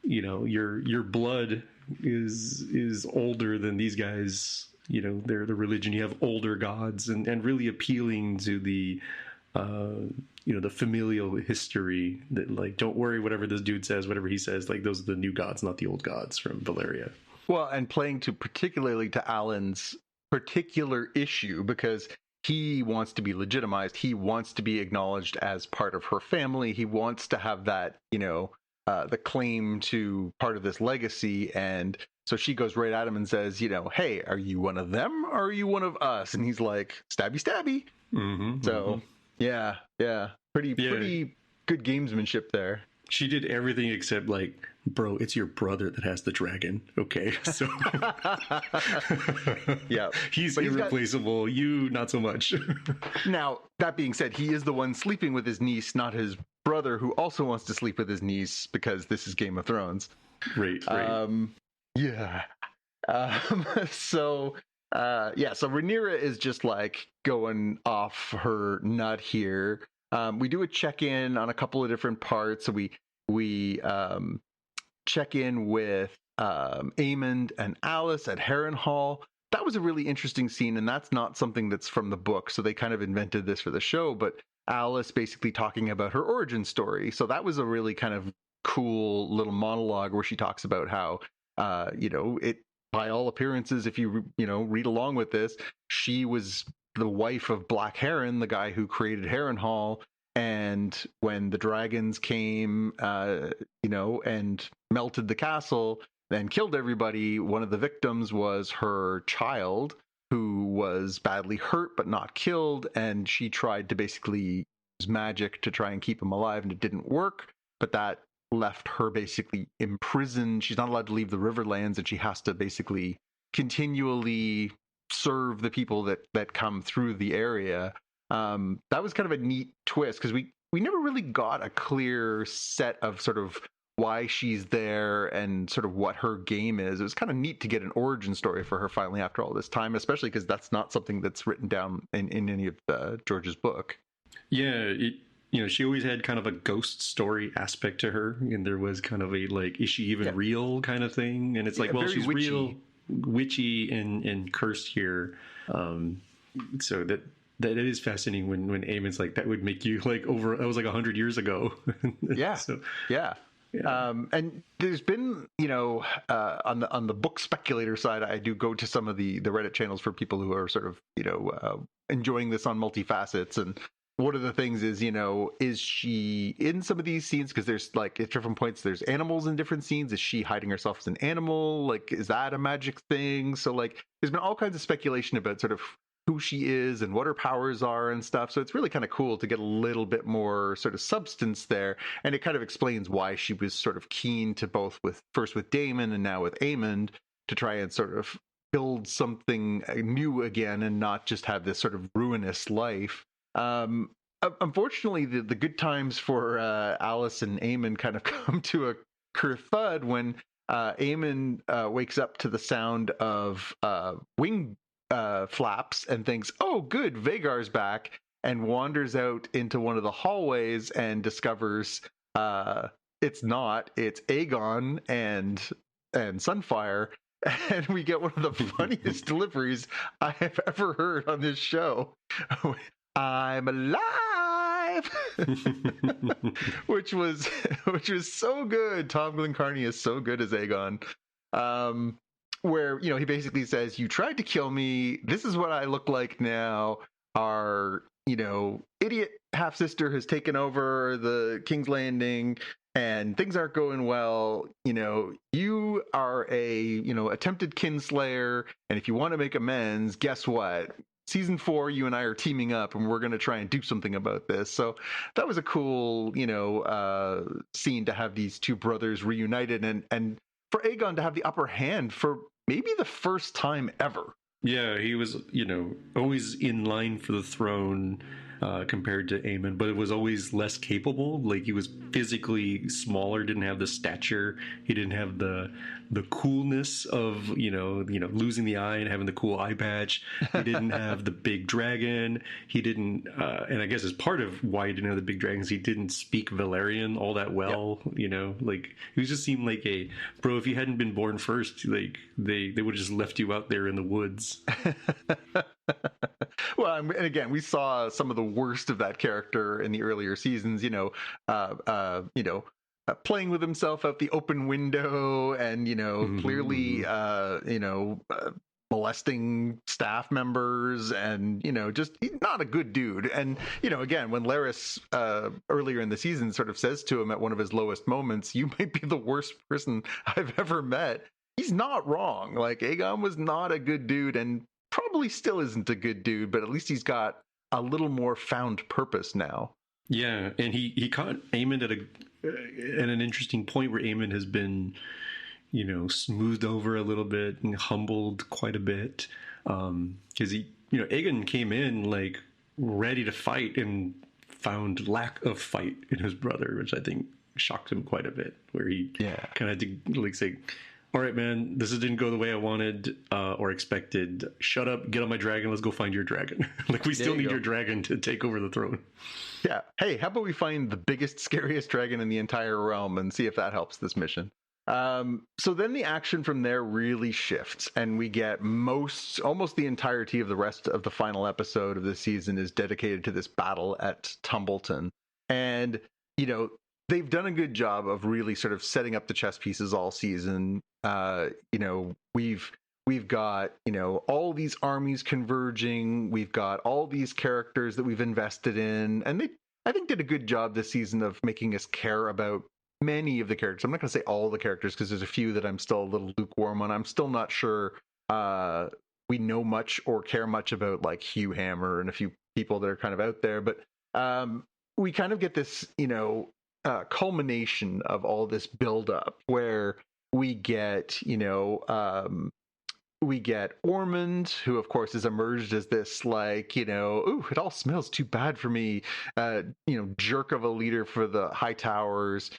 E: your blood is older than these guys. They're the religion. You have older gods, and really appealing to the the familial history that, like, don't worry, whatever this dude says, whatever he says, like, those are the new gods, not the old gods from Valeria.
D: Well, and playing particularly to Alan's particular issue, because he wants to be legitimized. He wants to be acknowledged as part of her family. He wants to have that, the claim to part of this legacy. And so she goes right at him and says, hey, are you one of them or are you one of us? And he's like, stabby, stabby.
E: Mm-hmm,
D: so, yeah. Pretty good gamesmanship there.
E: She did everything except, like, bro, it's your brother that has the dragon. Okay, so
D: yeah,
E: he's irreplaceable. You not so much.
D: Now, that being said, he is the one sleeping with his niece, not his brother, who also wants to sleep with his niece because this is Game of Thrones.
E: Right.
D: Yeah. So Rhaenyra is just like going off her nut here. We do a check-in on a couple of different parts. So we check in with Aemond and Alice at Harrenhal. That was a really interesting scene, and that's not something that's from the book, so they kind of invented this for the show, but Alice basically talking about her origin story. So that was a really kind of cool little monologue where she talks about how, it, by all appearances, if you read along with this, she was the wife of Black Heron, the guy who created Harrenhal. And when the dragons came, and melted the castle and killed everybody, one of the victims was her child, who was badly hurt but not killed. And she tried to basically use magic to try and keep him alive, and it didn't work. But that left her basically imprisoned. She's not allowed to leave the Riverlands, and she has to basically continually serve the people that come through the area. That was kind of a neat twist, because we never really got a clear set of sort of why she's there and sort of what her game is. It was kind of neat to get an origin story for her finally after all this time, especially because that's not something that's written down in any of George's book.
E: Yeah, she always had kind of a ghost story aspect to her, and there was kind of a, like, is she even real kind of thing? And it's like, well, she's witchy. Real, witchy and cursed here. So that it is fascinating when Aemon's like, that would make you like that was like 100 years ago.
D: Yeah.
E: So,
D: yeah. And there's been, on the book speculator side, I do go to some of the Reddit channels for people who are sort of, enjoying this on multifacets. And one of the things is, is she in some of these scenes? Because there's like at different points, there's animals in different scenes. Is she hiding herself as an animal? Like, is that a magic thing? So like, there's been all kinds of speculation about sort of who she is and what her powers are and stuff. So it's really kind of cool to get a little bit more sort of substance there. And it kind of explains why she was sort of keen to first with Daemon and now with Aemond, to try and sort of build something new again and not just have this sort of ruinous life. Unfortunately, the good times for Alice and Aemond kind of come to a kerthud when Aemond wakes up to the sound of wing flaps and thinks, oh good, Vagar's back, and wanders out into one of the hallways and discovers it's Aegon and Sunfire, and we get one of the funniest deliveries I have ever heard on this show. I'm alive. which was so good. Tom Glencarny is so good as Aegon. Where, he basically says, you tried to kill me. This is what I look like now. Our, idiot half-sister has taken over the King's Landing and things aren't going well. You are a, attempted kinslayer. And if you want to make amends, guess what? Season 4, you and I are teaming up and we're going to try and do something about this. So that was a cool, scene to have these two brothers reunited and for Aegon to have the upper hand for maybe the first time ever.
E: Yeah, he was, always in line for the throne compared to Aemon, but it was always less capable. Like, he was physically smaller, didn't have the stature, he didn't have the coolness of, losing the eye and having the cool eye patch. He didn't have the big dragon. He didn't, and I guess as part of why he didn't have the big dragons, he didn't speak Valyrian all that well. Yep. Like, he just seemed like bro, if you hadn't been born first, like, they would have just left you out there in the woods.
D: Well, And again, we saw some of the worst of that character in the earlier seasons. Playing with himself out the open window, and clearly, molesting staff members, and just he's not a good dude. And again, when Laris earlier in the season sort of says to him at one of his lowest moments, "You might be the worst person I've ever met," he's not wrong. Like, Aegon was not a good dude, and probably still isn't a good dude, but at least he's got a little more found purpose now.
E: Yeah, and he caught Aemond at an interesting point where Aemond has been, smoothed over a little bit and humbled quite a bit, because Aegon came in like ready to fight and found lack of fight in his brother, which I think shocked him quite a bit. Where he kind of had to like say, "All right, man, this didn't go the way I wanted or expected. Shut up, get on my dragon, let's go find your dragon." Like, we still need your dragon to take over the throne.
D: Yeah. Hey, how about we find the biggest, scariest dragon in the entire realm and see if that helps this mission? So then the action from there really shifts, and we get almost the entirety of the rest of the final episode of the season is dedicated to this battle at Tumbleton. And, they've done a good job of really sort of setting up the chess pieces all season. We've got, all these armies converging. We've got all these characters that we've invested in. And they, I think, did a good job this season of making us care about many of the characters. I'm not going to say all the characters, because there's a few that I'm still a little lukewarm on. I'm still not sure we know much or care much about, like Hugh Hammer and a few people that are kind of out there. But we kind of get this, culmination of all this buildup where we get, Ormond, who of course has emerged as this like, ooh, it all smells too bad for me, jerk of a leader for the High Towers,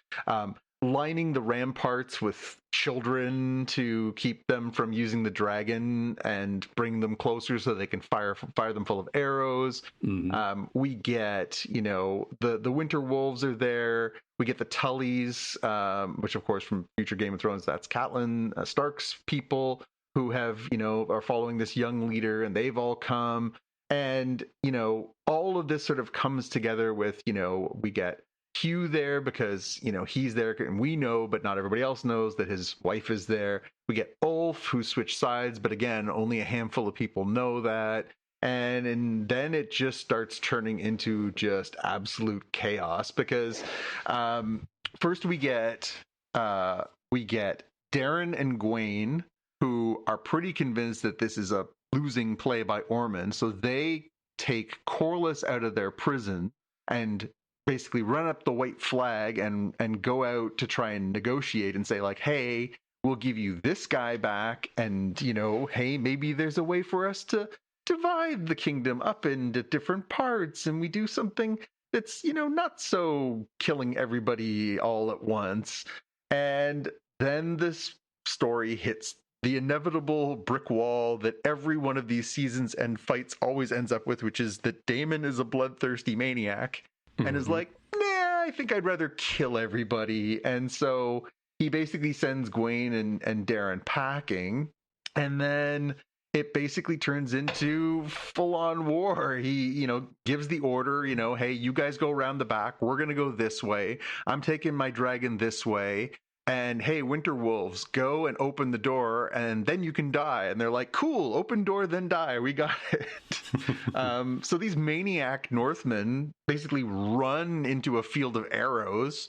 D: lining the ramparts with children to keep them from using the dragon and bring them closer so they can fire them full of arrows. We get, the Winter Wolves are there. We get the Tullys, which of course from future Game of Thrones, that's Catelyn Stark's people, who have, are following this young leader, and they've all come. And, all of this sort of comes together with, we get Hugh there because, he's there and we know, but not everybody else knows that his wife is there. We get Ulf, who switched sides, but again, only a handful of people know that. And then it just starts turning into just absolute chaos because first we get Darren and Gwaine, who are pretty convinced that this is a losing play by Ormond. So they take Corlys out of their prison and basically run up the white flag and go out to try and negotiate and say, like, hey, we'll give you this guy back. And, hey, maybe there's a way for us to divide the kingdom up into different parts. And we do something that's, not so killing everybody all at once. And then this story hits the inevitable brick wall that every one of these seasons and fights always ends up with, which is that Daemon is a bloodthirsty maniac and is like, nah, I think I'd rather kill everybody. And so he basically sends Gwaine and Darren packing, and then it basically turns into full-on war. He, gives the order, hey, you guys go around the back. We're going to go this way. I'm taking my dragon this way. And hey, Winter Wolves, go and open the door, and then you can die. And they're like, cool, open door, then die. We got it. So these maniac Northmen basically run into a field of arrows,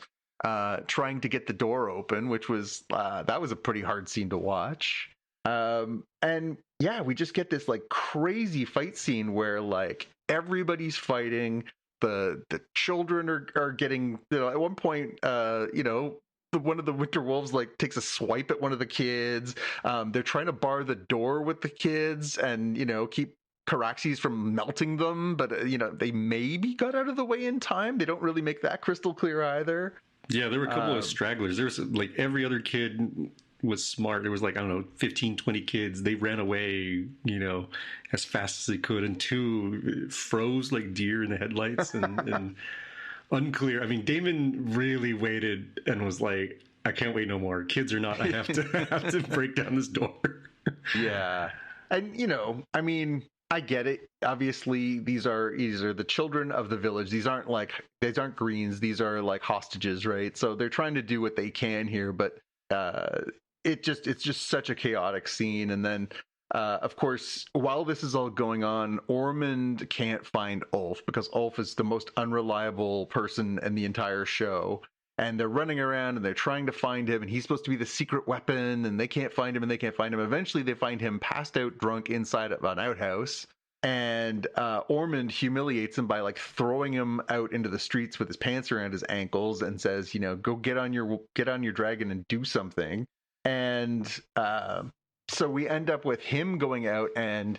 D: trying to get the door open, which was that was a pretty hard scene to watch. And yeah, we just get this like crazy fight scene where like everybody's fighting. The children are getting, at one point, one of the Winter Wolves like takes a swipe at one of the kids. They're trying to bar the door with the kids and, keep Caraxes from melting them. But, they maybe got out of the way in time. They don't really make that crystal clear either.
E: Yeah, there were a couple of stragglers. There was like every other kid was smart. There was like, I don't know, 15, 20 kids. They ran away, as fast as they could. And two froze like deer in the headlights and unclear. I mean, Daemon really waited and was like, I can't wait no more. Kids or not, I have to break down this door.
D: Yeah. And, I mean, I get it. Obviously, these are the children of the village. These aren't greens. These are like hostages, right? So they're trying to do what they can here, but it's just such a chaotic scene. And then, of course, while this is all going on, Ormond can't find Ulf because Ulf is the most unreliable person in the entire show. And they're running around and they're trying to find him, and he's supposed to be the secret weapon, and they can't find him and they can't find him. Eventually they find him passed out drunk inside of an outhouse, and Ormond humiliates him by like throwing him out into the streets with his pants around his ankles and says, go get on your dragon and do something. And so we end up with him going out and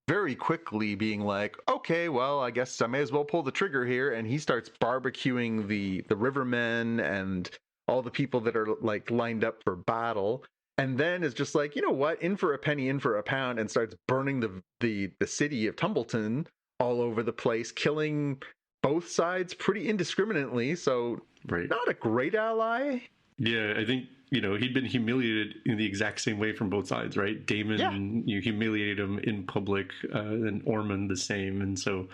D: very quickly being like, okay, well, I guess I may as well pull the trigger here. And he starts barbecuing the rivermen and all the people that are like lined up for battle. And then is just like, you know what, in for a penny, in for a pound, and starts burning the city of Tumbleton all over the place, killing both sides pretty indiscriminately. So not a great ally.
E: Yeah, I think, he'd been humiliated in the exact same way from both sides, right? Damon, you humiliated him in public, and Ormond the same. And so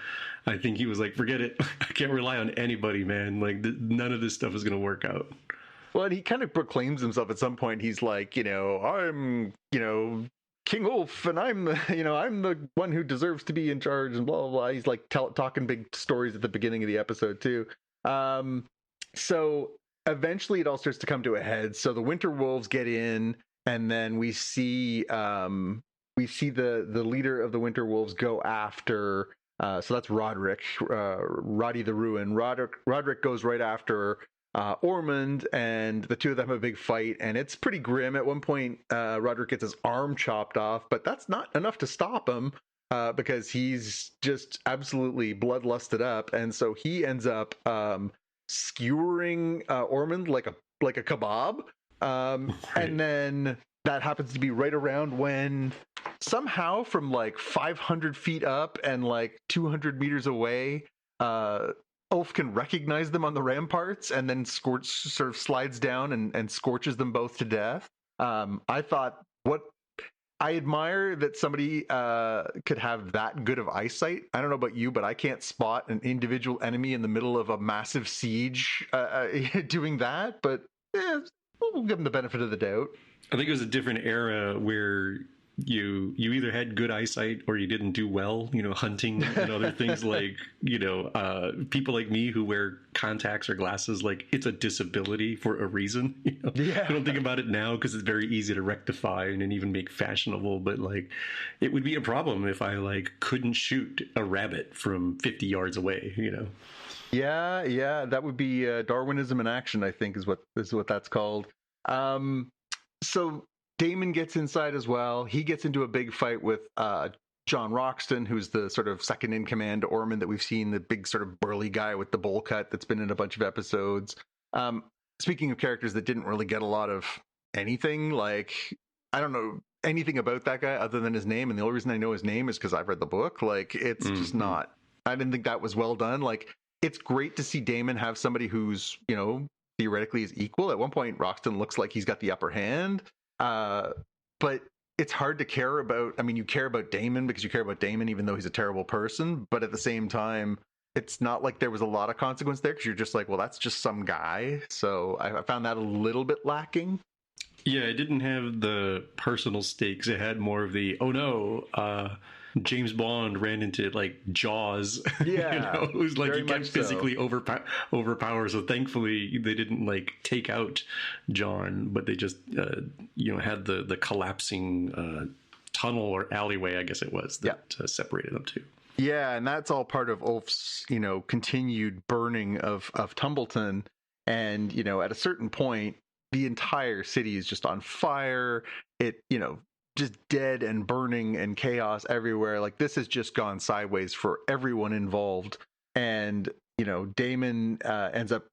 E: I think he was like, forget it. I can't rely on anybody, man. Like, none of this stuff is going to work out.
D: Well, and he kind of proclaims himself at some point. He's like, I'm, King Ulf, and I'm the, I'm the one who deserves to be in charge, and blah, blah, blah. He's like talking big stories at the beginning of the episode, too. So eventually it all starts to come to a head. So the Winter Wolves get in, and then we see the leader of the Winter Wolves go after, so that's Roderick, Roddy the Ruin. Roderick goes right after Ormond, and the two of them have a big fight, and it's pretty grim. At one point, Roderick gets his arm chopped off, but that's not enough to stop him, because he's just absolutely bloodlusted up, and so he ends up skewering Ormond like a kebab, and then that happens to be right around when somehow from like 500 feet up and like 200 meters away, Ulf can recognize them on the ramparts, and then sort of slides down and scorches them both to death. I thought, I admire that somebody could have that good of eyesight. I don't know about you, but I can't spot an individual enemy in the middle of a massive siege doing that. But we'll give them the benefit of the doubt.
E: I think it was a different era where you either had good eyesight or you didn't do well, hunting and other things like, people like me who wear contacts or glasses, like it's a disability for a reason.
D: Yeah.
E: I don't think about it now because it's very easy to rectify and even make fashionable, but like it would be a problem if I like couldn't shoot a rabbit from 50 yards away,
D: Yeah, that would be Darwinism in action, I think is what that's called. So Damon gets inside as well. He gets into a big fight with John Roxton, who's the sort of second in command to Ormond that we've seen, the big sort of burly guy with the bowl cut that's been in a bunch of episodes. Speaking of characters that didn't really get a lot of anything, like, I don't know anything about that guy other than his name. And the only reason I know his name is because I've read the book. Like, it's just not, I didn't think that was well done. Like, it's great to see Damon have somebody who's, theoretically is equal. At one point, Roxton looks like he's got the upper hand. But it's hard to care about. I mean, you care about Damon because you care about Damon, even though he's a terrible person. But at the same time, it's not like there was a lot of consequence there because you're just like, well, that's just some guy. So I found that a little bit lacking.
E: Yeah, it didn't have the personal stakes. It had more of the, oh no, James Bond ran into like Jaws,
D: Yeah,
E: who's like, you can't physically
D: so.
E: overpower. So thankfully they didn't like take out John, but they just, had the collapsing tunnel or alleyway, I guess it was, that separated them two.
D: Yeah, and that's all part of Ulf's, continued burning of Tumbleton. And, at a certain point, the entire city is just on fire. It, just dead and burning and chaos everywhere. Like, this has just gone sideways for everyone involved. And, Damon ends up,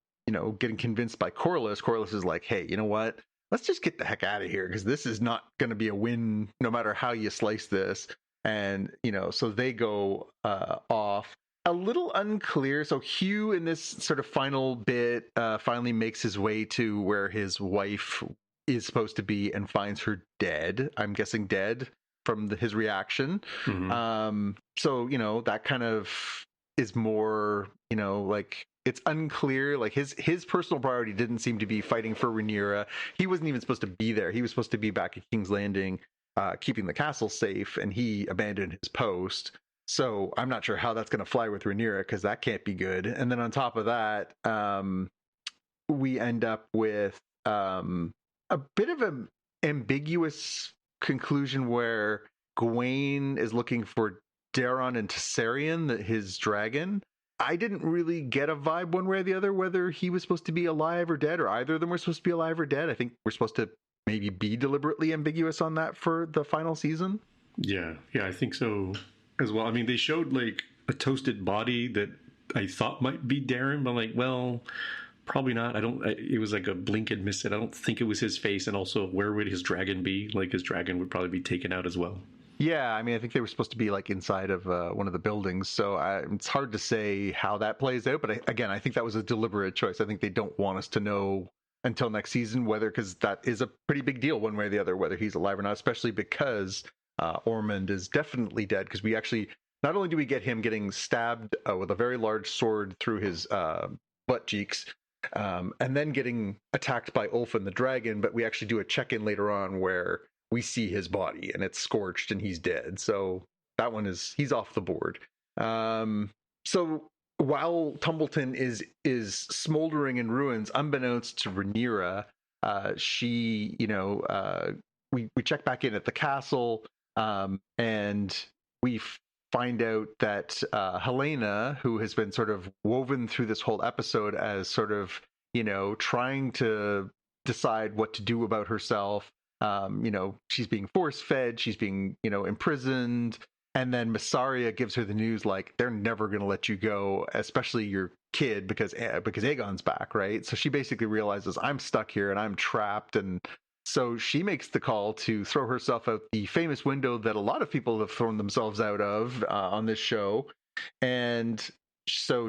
D: getting convinced by Corlys. Corlys is like, hey, you know what? Let's just get the heck out of here because this is not going to be a win no matter how you slice this. And, so they go off. A little unclear. So Hugh in this sort of final bit finally makes his way to where his wife is supposed to be and finds her dead. I'm guessing dead. his reaction.
E: Mm-hmm.
D: So that kind of is more like it's unclear. Like his personal priority didn't seem to be fighting for Rhaenyra. He wasn't even supposed to be there. He was supposed to be back at King's Landing, keeping the castle safe, and he abandoned his post. So I'm not sure how that's going to fly with Rhaenyra, because that can't be good. And then on top of that, we end up with a bit of an ambiguous conclusion where Gawain is looking for Daeron and Tessarion, his dragon. I didn't really get a vibe one way or the other whether he was supposed to be alive or dead, or either of them were supposed to be alive or dead. I think we're supposed to maybe be deliberately ambiguous on that for the final season.
E: Yeah, I think so as well. I mean, they showed like a toasted body that I thought might be Darren, but I'm like, well, probably not. It was like a blink and miss it. I don't think it was his face. And also, where would his dragon be? Like, his dragon would probably be taken out as well.
D: Yeah, I mean, I think they were supposed to be like inside of one of the buildings, so it's hard to say how that plays out. But I think that was a deliberate choice. I think they don't want us to know until next season because that is a pretty big deal one way or the other, whether he's alive or not, especially because Ormond is definitely dead, because we actually, not only do we get him getting stabbed with a very large sword through his butt cheeks, and then getting attacked by Ulfin the dragon, but we actually do a check-in later on where we see his body and it's scorched and he's dead. So that one he's off the board. So while Tumbleton is smoldering in ruins, unbeknownst to Rhaenyra, she, we check back in at the castle, and we find out that Helena, who has been sort of woven through this whole episode as sort of, trying to decide what to do about herself. She's being force-fed, she's being, imprisoned, and then Massaria gives her the news like they're never going to let you go, especially your kid, because Aegon's back, right? So she basically realizes I'm stuck here and I'm trapped, and so she makes the call to throw herself out the famous window that a lot of people have thrown themselves out of on this show. And so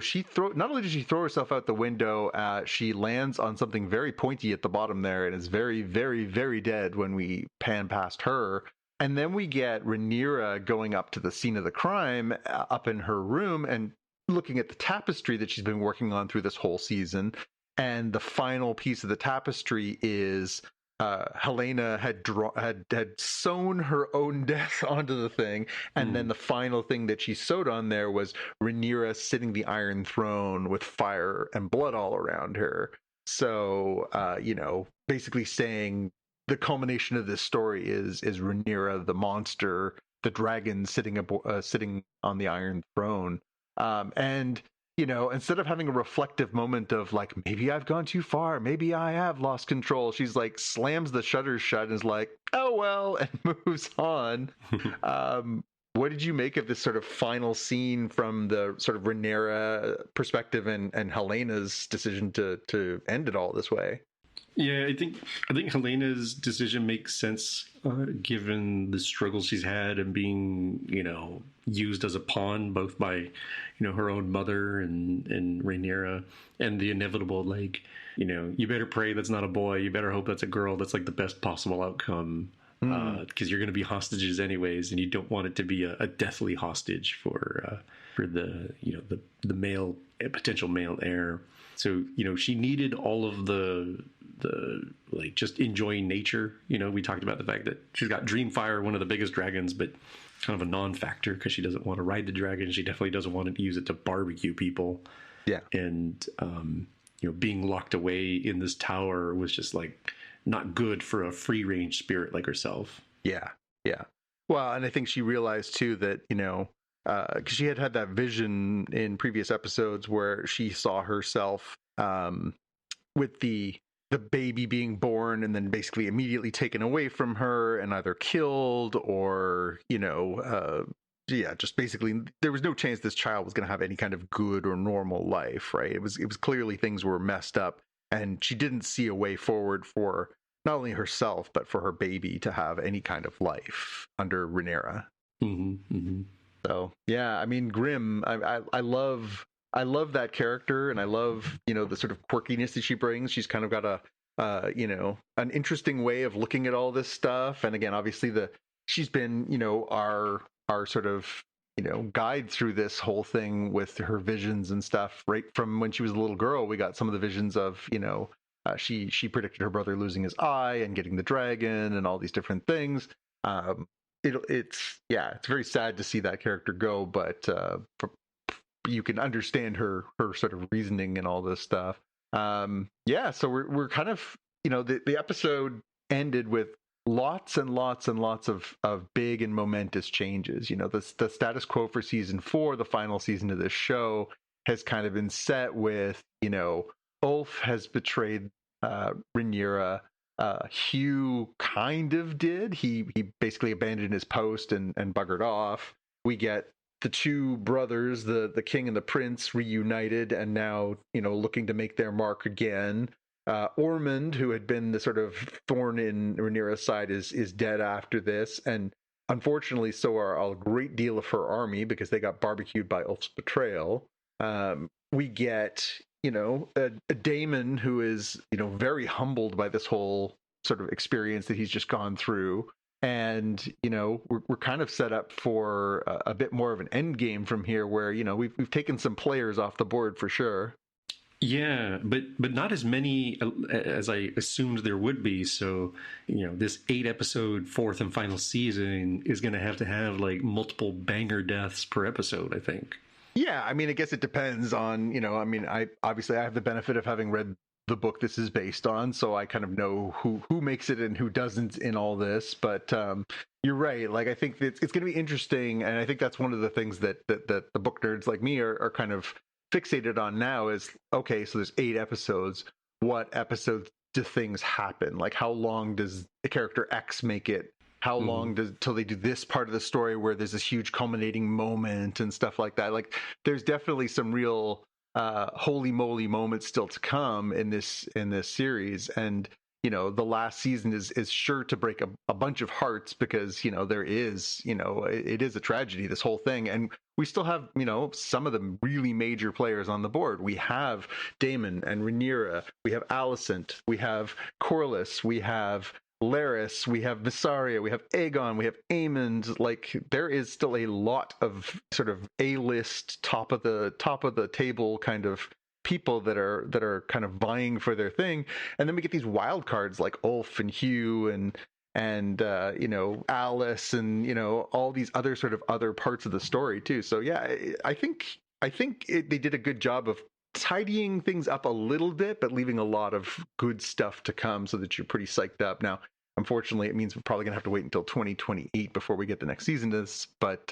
D: not only does she throw herself out the window, she lands on something very pointy at the bottom there and is very, very, very dead when we pan past her. And then we get Rhaenyra going up to the scene of the crime up in her room and looking at the tapestry that she's been working on through this whole season. And the final piece of the tapestry is Helena had sewn her own death onto the thing, and then the final thing that she sewed on there was Rhaenyra sitting the Iron Throne with fire and blood all around her. So, basically saying the culmination of this story is Rhaenyra, the monster, the dragon sitting on the Iron Throne, and. Instead of having a reflective moment of like, maybe I've gone too far, maybe I have lost control, she's like slams the shutters shut and is like, oh, well, and moves on. What did you make of this sort of final scene from the sort of Rhaenyra perspective and Helena's decision to end it all this way?
E: Yeah, I think Helena's decision makes sense, given the struggles she's had and being, used as a pawn both by, her own mother and Rhaenyra, and the inevitable, like, you better pray that's not a boy, you better hope that's a girl. That's like the best possible outcome, because you're going to be hostages anyways, and you don't want it to be a deathly hostage for the male potential male heir. So, she needed all of the like just enjoying nature. We talked about the fact that she's got Dreamfire, one of the biggest dragons, but kind of a non-factor because she doesn't want to ride the dragon. She definitely doesn't want to use it to barbecue people. Yeah. And, being locked away in this tower was just like not good for a free range spirit like herself.
D: Yeah. Yeah. Well, and I think she realized too that, because she had that vision in previous episodes where she saw herself with the baby being born and then basically immediately taken away from her and either killed or, just basically there was no chance this child was going to have any kind of good or normal life, right? It was clearly things were messed up, and she didn't see a way forward for not only herself, but for her baby to have any kind of life under Rhaenyra.
E: Mm-hmm, mm-hmm.
D: So, yeah, I mean, Grimm, I love that character, and I love, the sort of quirkiness that she brings. She's kind of got an interesting way of looking at all this stuff. And again, obviously the she's been, our sort of, guide through this whole thing with her visions and stuff. Right from when she was a little girl, we got some of the visions of, she predicted her brother losing his eye and getting the dragon and all these different things. It's very sad to see that character go, but you can understand her sort of reasoning and all this stuff. So we're kind of, the episode ended with lots and lots and lots of big and momentous changes. The status quo for season 4, the final season of this show, has kind of been set with, Ulf has betrayed Rhaenyra. Hugh kind of did. He basically abandoned his post and buggered off. We get the two brothers, the king and the prince, reunited and now, looking to make their mark again. Ormond, who had been the sort of thorn in Rhaenyra's side, is dead after this, and unfortunately, so are a great deal of her army because they got barbecued by Ulf's betrayal. We get, a Daemon who is, very humbled by this whole sort of experience that he's just gone through. And, we're kind of set up for a bit more of an end game from here where, we've taken some players off the board for sure.
E: Yeah, but not as many as I assumed there would be. So, this 8-episode fourth and final season is going to have like multiple banger deaths per episode, I think.
D: Yeah, I mean, I guess it depends on, I have the benefit of having read the book this is based on, so I kind of know who makes it and who doesn't in all this. But you're right. Like, I think it's going to be interesting, and I think that's one of the things that the book nerds like me are kind of fixated on now is, okay, so there's 8 episodes. What episodes do things happen? Like, how long does the character X make it? How long till they do this part of the story where there's this huge culminating moment and stuff like that? Like, there's definitely some real holy moly moments still to come in this series. And, the last season is sure to break a bunch of hearts because, there is, it is a tragedy, this whole thing. And we still have, some of the really major players on the board. We have Daemon and Rhaenyra. We have Alicent. We have Corlys. We have Larys, we have Vissaria, we have Aegon, we have Aemond. Like, there is still a lot of sort of A-list, top of the table kind of people that are kind of vying for their thing. And then we get these wild cards like Ulf and Hugh and Alice and all these other sort of other parts of the story too. So yeah, I think they did a good job of tidying things up a little bit, but leaving a lot of good stuff to come so that you're pretty psyched up. Now, unfortunately, it means we're probably gonna have to wait until 2028 before we get the next season to this, but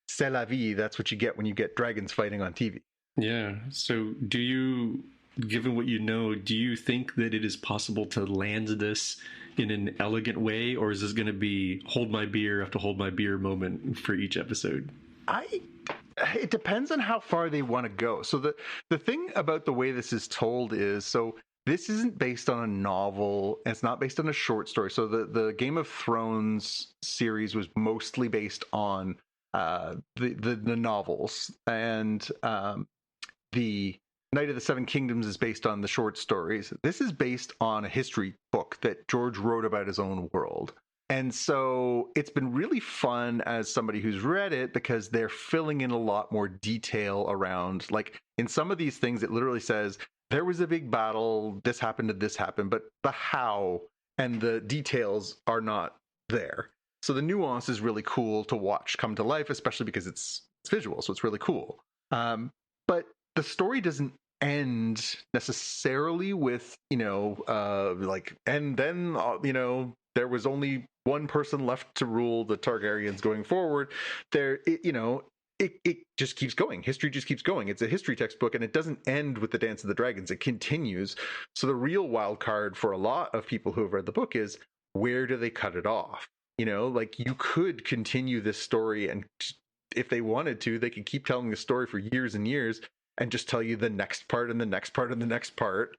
D: c'est la vie. That's what you get when you get dragons fighting on TV.
E: Yeah. So do you, given what you know, do you think that it is possible to land this in an elegant way, or is this going to be hold my beer after hold my beer moment for each episode?
D: It depends on how far they want to go. So the thing about the way this is told is, so this isn't based on a novel, and it's not based on a short story. So the Game of Thrones series was mostly based on the novels, and the Knight of the Seven Kingdoms is based on the short stories. This is based on a history book that George wrote about his own world. And so it's been really fun as somebody who's read it because they're filling in a lot more detail around, like, in some of these things, it literally says, there was a big battle, this happened and this happened, but the how and the details are not there. So the nuance is really cool to watch come to life, especially because it's visual, so it's really cool. But the story doesn't end necessarily with, and then, there was only one person left to rule the Targaryens going forward. It just keeps going. History just keeps going. It's a history textbook, and it doesn't end with the Dance of the Dragons. It continues. So the real wild card for a lot of people who have read the book is, where do they cut it off? Like, you could continue this story, and if they wanted to, they could keep telling the story for years and years and just tell you the next part and the next part and the next part.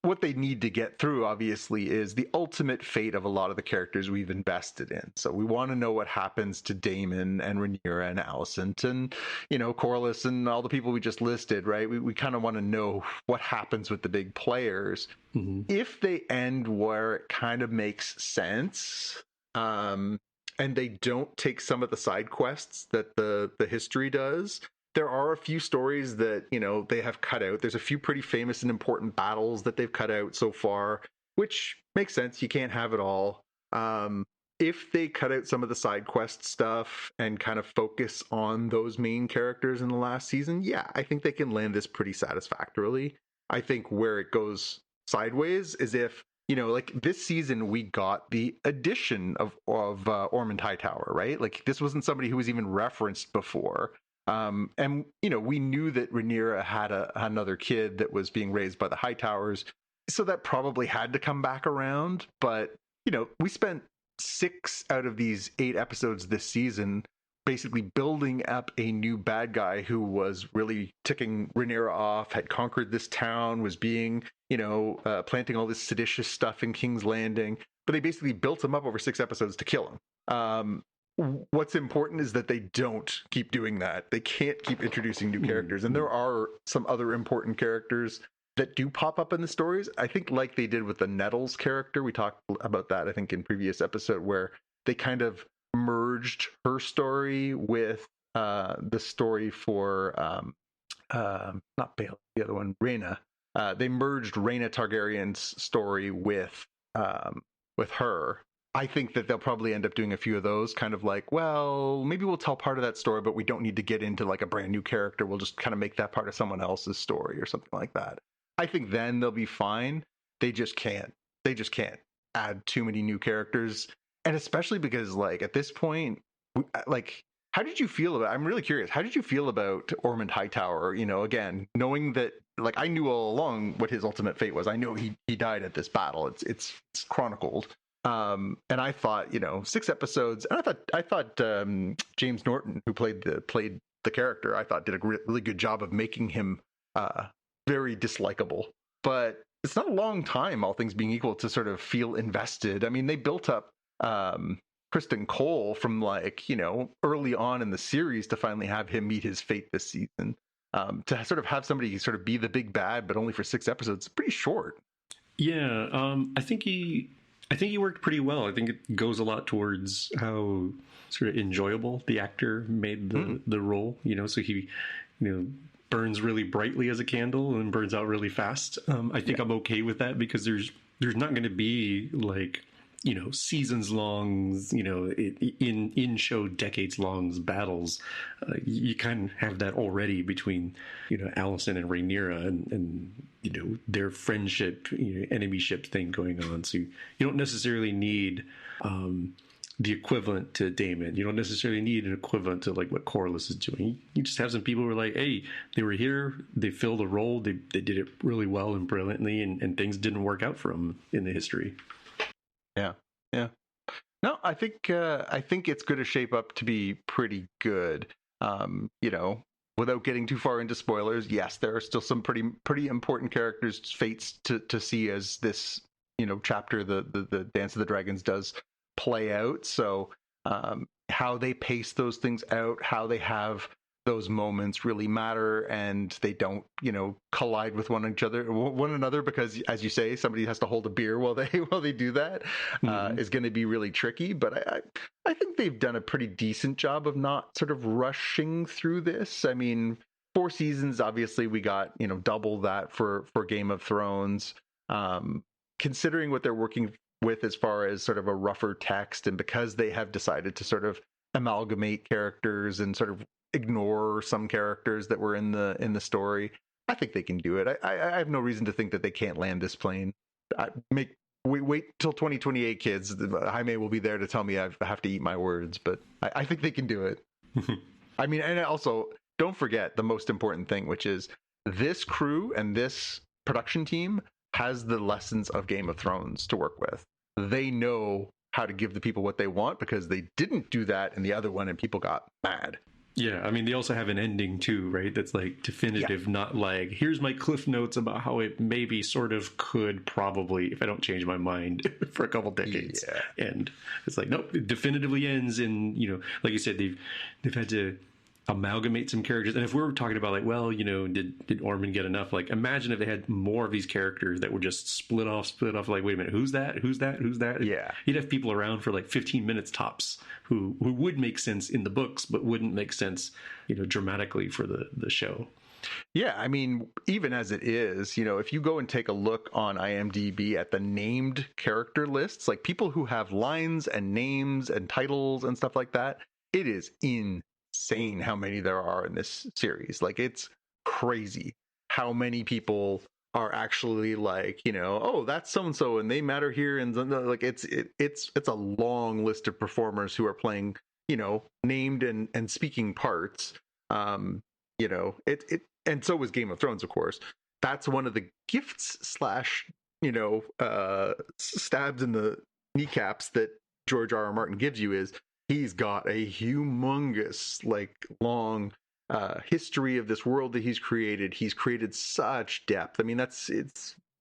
D: What they need to get through, obviously, is the ultimate fate of a lot of the characters we've invested in. So we want to know what happens to Daemon and Rhaenyra and Alicent and, Corlys and all the people we just listed, right? We kind of want to know what happens with the big players. Mm-hmm. If they end where it kind of makes sense, and they don't take some of the side quests that the history does. There are a few stories that, you know, they have cut out. There's a few pretty famous and important battles that they've cut out so far, which makes sense. You can't have it all. If they cut out some of the side quest stuff and kind of focus on those main characters in the last season, yeah, I think they can land this pretty satisfactorily. I think where it goes sideways is if, you know, like this season we got the addition of Ormond Hightower, right? Like this wasn't somebody who was even referenced before. And, you know, we knew that Rhaenyra had another kid that was being raised by the Hightowers. So that probably had to come back around. But, you know, we spent 6 out of these 8 episodes this season basically building up a new bad guy who was really ticking Rhaenyra off, had conquered this town, was being, you know, planting all this seditious stuff in King's Landing. But they basically built him up over 6 episodes to kill him. What's important is that they don't keep doing that. They can't keep introducing new characters. And there are some other important characters that do pop up in the stories. I think like they did with the Nettles character. We talked about that, I think, in previous episode, where they kind of merged her story with the story for not Baelor, the other one, Rhaena. They merged Rhaena Targaryen's story with her. I think that they'll probably end up doing a few of those, kind of like, well, maybe we'll tell part of that story, but we don't need to get into like a brand new character. We'll just kind of make that part of someone else's story or something like that. I think then they'll be fine. They just can't add too many new characters. And especially because, like, at this point, like, how did you feel about, I'm really curious, how did you feel about Ormond Hightower? You know, again, knowing that, like, I knew all along what his ultimate fate was. I know he died at this battle. It's chronicled. And I thought, you know, 6 episodes, and I thought James Norton, who played the character, I thought did a really good job of making him very dislikable. But it's not a long time, all things being equal, to sort of feel invested. I mean, they built up Kristen Cole from, like, you know, early on in the series to finally have him meet his fate this season. To sort of have somebody sort of be the big bad, but only for 6 episodes, pretty short.
E: Yeah, I think he worked pretty well. I think it goes a lot towards how sort of enjoyable the actor made the role. You know, so he, you know, burns really brightly as a candle and burns out really fast. I think I'm okay with that because there's not going to be, like, you know, seasons long, you know, in show decades long battles. You kind of have that already between, you know, Alicent and Rhaenyra and you know, their friendship, you know, enemyship thing going on. So you don't necessarily need the equivalent to Daemon. You don't necessarily need an equivalent to, like, what Corlys is doing. You just have some people who are like, hey, they were here, they filled a role, they did it really well and brilliantly, and things didn't work out for them in the history.
D: Yeah. No, I think it's going to shape up to be pretty good. You know, without getting too far into spoilers, yes, there are still some pretty important characters' fates to see as this, you know, chapter, the Dance of the Dragons, does play out. So how they pace those things out, how they have those moments really matter, and they don't, you know, collide with one another, because, as you say, somebody has to hold a beer while they do that. Is going to be really tricky. But I think they've done a pretty decent job of not sort of rushing through this. I mean, 4 seasons, obviously we got, you know, double that for Game of Thrones. Considering what they're working with as far as sort of a rougher text, and because they have decided to sort of amalgamate characters and sort of ignore some characters that were in the story, I think they can do it. I have no reason to think that they can't land this plane. Wait till 2028, kids. Jaime will be there to tell me I have to eat my words, but I think they can do it. I mean, and also, don't forget the most important thing, which is this crew and this production team has the lessons of Game of Thrones to work with. They know how to give the people what they want, because they didn't do that in the other one and people got mad.
E: Yeah, I mean, they also have an ending too, right? That's like definitive, not like, here's my cliff notes about how it maybe sort of could probably, if I don't change my mind, for a couple decades. And it's like, nope, it definitively ends. And, you know, like you said, they've had to amalgamate some characters. And if we were talking about like, well, did Orman get enough? Like, imagine if they had more of these characters that were just split off. Like, wait a minute, who's that?
D: Yeah.
E: You'd have people around for like 15 minutes tops who would make sense in the books, but wouldn't make sense, dramatically for the show.
D: Yeah, I mean, even as it is, if you go and take a look on IMDb at the named character lists, like people who have lines and names and titles and stuff like that, it is insane how many there are in this series. Like, it's crazy how many people are actually like, oh, that's so and so and they matter here, and like it's a long list of performers who are playing, named and speaking parts. And so was Game of Thrones, of course. That's one of the gifts / stabs in the kneecaps that George R.R. Martin gives you is he's got a humongous, like, long history of this world that he's created. He's created such depth. I mean, it's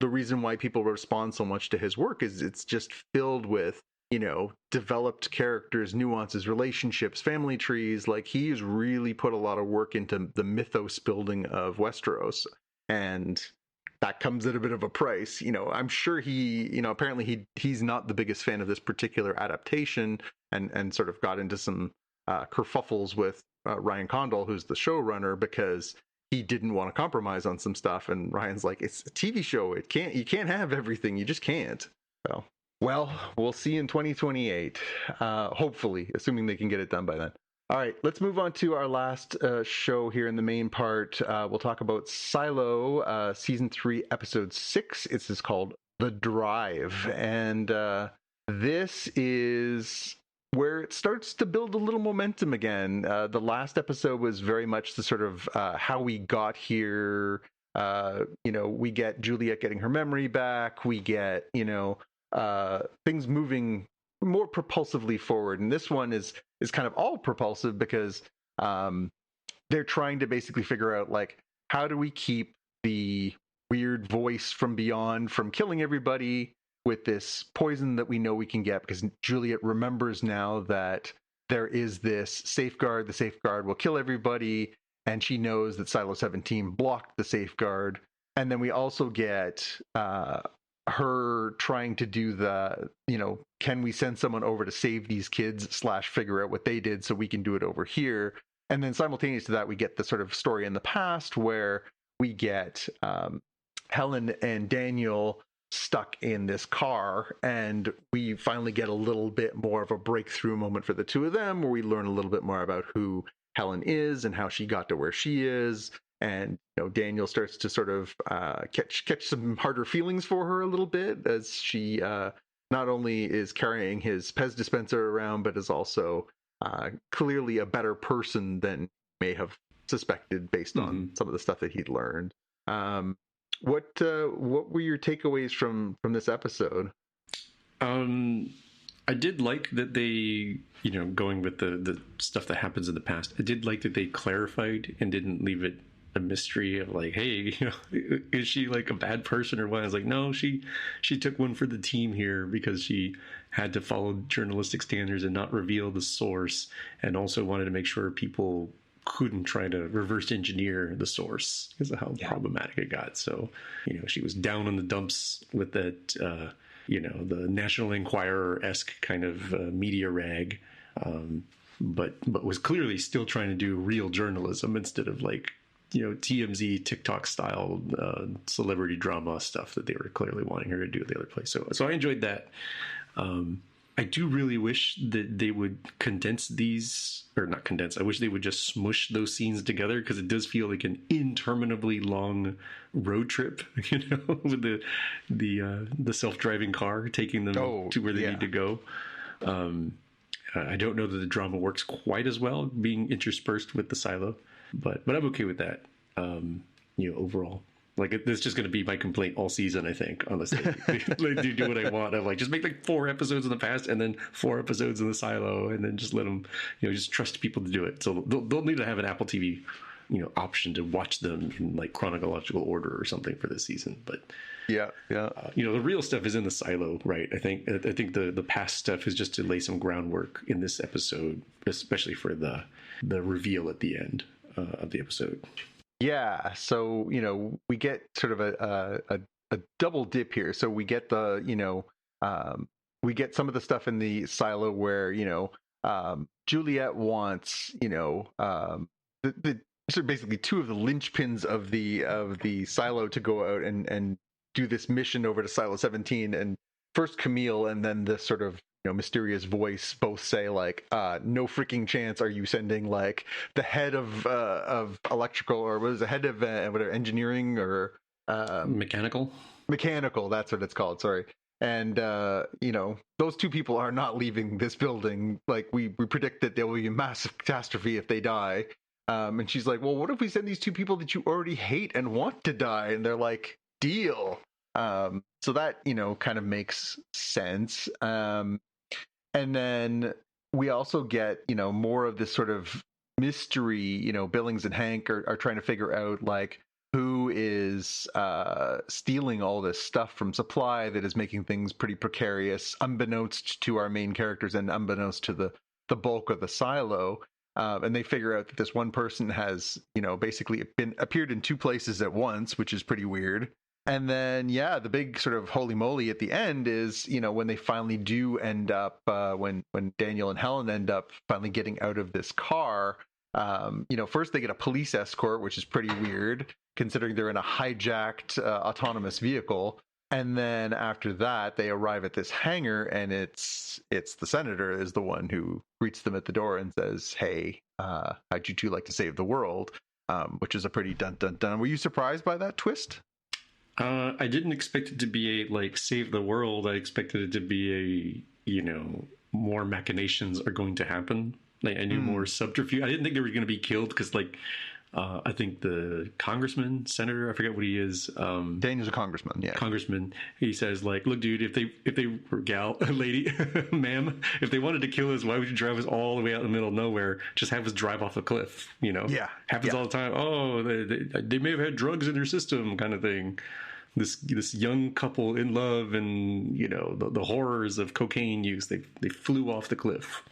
D: the reason why people respond so much to his work is it's just filled with, developed characters, nuances, relationships, family trees. Like, he's really put a lot of work into the mythos building of Westeros, and that comes at a bit of a price. I'm sure he, apparently he's not the biggest fan of this particular adaptation, and sort of got into some kerfuffles with Ryan Condal, who's the showrunner, because he didn't want to compromise on some stuff. And Ryan's like, it's a TV show. You can't have everything. You just can't. So, well, we'll see in 2028, hopefully, assuming they can get it done by then. All right, let's move on to our last show here in the main part. We'll talk about Silo, Season 3, Episode 6. This is called The Drive. And this is where it starts to build a little momentum again. The last episode was very much the sort of how we got here. We get Juliet getting her memory back. We get, things moving more propulsively forward. And this one is kind of all propulsive because they're trying to basically figure out, like, how do we keep the weird voice from beyond from killing everybody with this poison that we know we can get, because Juliet remembers now that there is this safeguard. The safeguard will kill everybody, and she knows that Silo 17 blocked the safeguard. And then we also get her trying to do the, can we send someone over to save these kids / figure out what they did so we can do it over here. And then simultaneous to that, we get the sort of story in the past where we get Helen and Daniel stuck in this car, and we finally get a little bit more of a breakthrough moment for the two of them, where we learn a little bit more about who Helen is and how she got to where she is. And Daniel starts to sort of catch some harder feelings for her a little bit, as she not only is carrying his Pez dispenser around, but is also clearly a better person than may have suspected based on some of the stuff that he'd learned. What were your takeaways from this episode?
E: I did like that they, going with the stuff that happens in the past, I did like that they clarified and didn't leave it a mystery of like, hey, is she like a bad person or what? I was like, no, she took one for the team here because she had to follow journalistic standards and not reveal the source, and also wanted to make sure people couldn't try to reverse engineer the source because of how problematic it got. So, she was down in the dumps with that, the National Enquirer-esque kind of media rag, but was clearly still trying to do real journalism instead of like, TMZ TikTok style celebrity drama stuff that they were clearly wanting her to do the other place. So I enjoyed that. I do really wish that they would condense these, or not condense. I wish they would just smush those scenes together, because it does feel like an interminably long road trip, with the self-driving car taking them to where they need to go. I don't know that the drama works quite as well being interspersed with the Silo, but I'm okay with that. Overall. Like, it's just going to be my complaint all season, I think, honestly. Like, do what I want. I'm like, just make like 4 episodes in the past and then 4 episodes in the Silo, and then just let them, just trust people to do it. So they'll need to have an Apple TV option to watch them in like chronological order or something for this season. But
D: yeah,
E: the real stuff is in the silo, right? I think the past stuff is just to lay some groundwork in this episode, especially for the reveal at the end of the episode.
D: Yeah, so we get sort of a double dip here. So we get we get some of the stuff in the silo where Juliet wants the so basically two of the linchpins of the silo to go out and do this mission over to Silo 17, and first Camille and then this sort of mysterious voice both say like, no freaking chance are you sending like the head of electrical, or what is the head of whatever, engineering or
E: mechanical,
D: that's what it's called, sorry. And those two people are not leaving this building. Like we predict that there will be a massive catastrophe if they die. And she's like, well, what if we send these two people that you already hate and want to die? And they're like, deal. So that kind of makes sense. And then we also get more of this sort of mystery. Billings and Hank are trying to figure out like who is stealing all this stuff from supply that is making things pretty precarious, unbeknownst to our main characters and unbeknownst to the bulk of the silo. And they figure out that this one person has basically appeared in two places at once, which is pretty weird. And then, the big sort of holy moly at the end is, when they finally do end up, when Daniel and Helen end up finally getting out of this car, first they get a police escort, which is pretty weird considering they're in a hijacked autonomous vehicle. And then after that, they arrive at this hangar, and it's the senator is the one who greets them at the door and says, hey, how'd you two like to save the world? Which is a pretty dun dun dun. Were you surprised by that twist?
E: I didn't expect it to be a like save the world. I expected it to be more machinations are going to happen. Like I knew more subterfuge. I didn't think they were going to be killed because I think the congressman, senator, I forget what he is.
D: Daniel's a congressman. Yeah,
E: congressman. He says like, look, dude, if they were gal, lady, ma'am, if they wanted to kill us, why would you drive us all the way out in the middle of nowhere? Just have us drive off a cliff.
D: Yeah,
E: happens all the time. Oh, they may have had drugs in their system, kind of thing. This young couple in love, and the horrors of cocaine use. They flew off the cliff.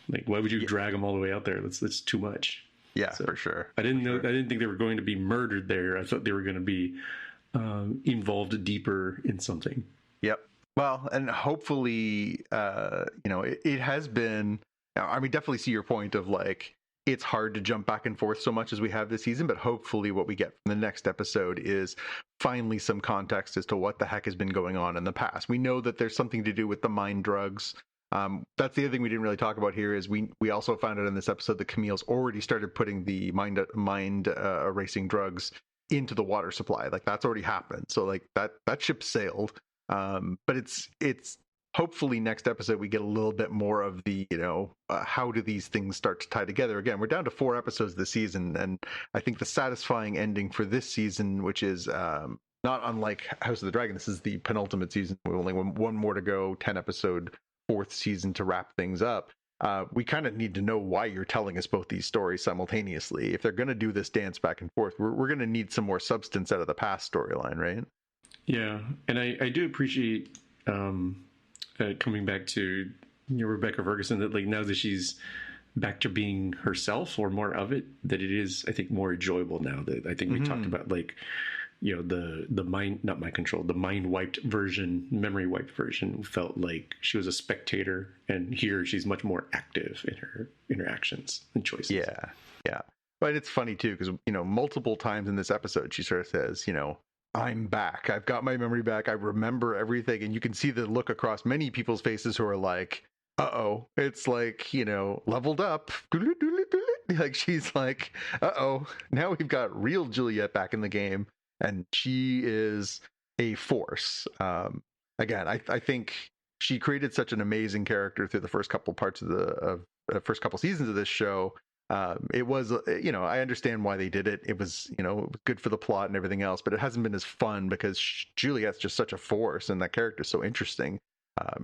E: Like, why would you drag them all the way out there? That's too much.
D: Yeah, so, for sure.
E: I didn't think they were going to be murdered there. I thought they were going to be involved deeper in something.
D: Yep. Well, and hopefully, it has been. I mean, definitely see your point of like it's hard to jump back and forth so much as we have this season, but hopefully what we get from the next episode is finally some context as to what the heck has been going on in the past. We know that there's something to do with the mind drugs. That's the other thing we didn't really talk about here is we also found out in this episode that Camille's already started putting the mind erasing drugs into the water supply. Like that's already happened. So like that ship sailed. But it's hopefully next episode we get a little bit more of the how do these things start to tie together. Again, we're down to 4 episodes this season, and I think the satisfying ending for this season, which is not unlike House of the Dragon, this is the penultimate season. We only one more to go, 10 episode 4th season to wrap things up. We kind of need to know why you're telling us both these stories simultaneously. If they're going to do this dance back and forth, we're going to need some more substance out of the past storyline, right?
E: Yeah, and I do appreciate coming back to Rebecca Ferguson, that like now that she's back to being herself or more of it, that it is, I think, more enjoyable now. That I think we talked about like the mind, not mind control, the mind wiped version, memory wiped version felt like she was a spectator, and here she's much more active in her interactions and choices.
D: Yeah. But it's funny too, because multiple times in this episode she sort of says, I'm back. I've got my memory back. I remember everything. And you can see the look across many people's faces who are like, uh-oh. It's like, leveled up. Like she's like, uh-oh. Now we've got real Juliet back in the game. And she is a force. Again, I think she created such an amazing character through the first couple parts of the first couple seasons of this show. It was, I understand why they did it. It was, good for the plot and everything else, but it hasn't been as fun because Juliet's just such a force and that character is so interesting.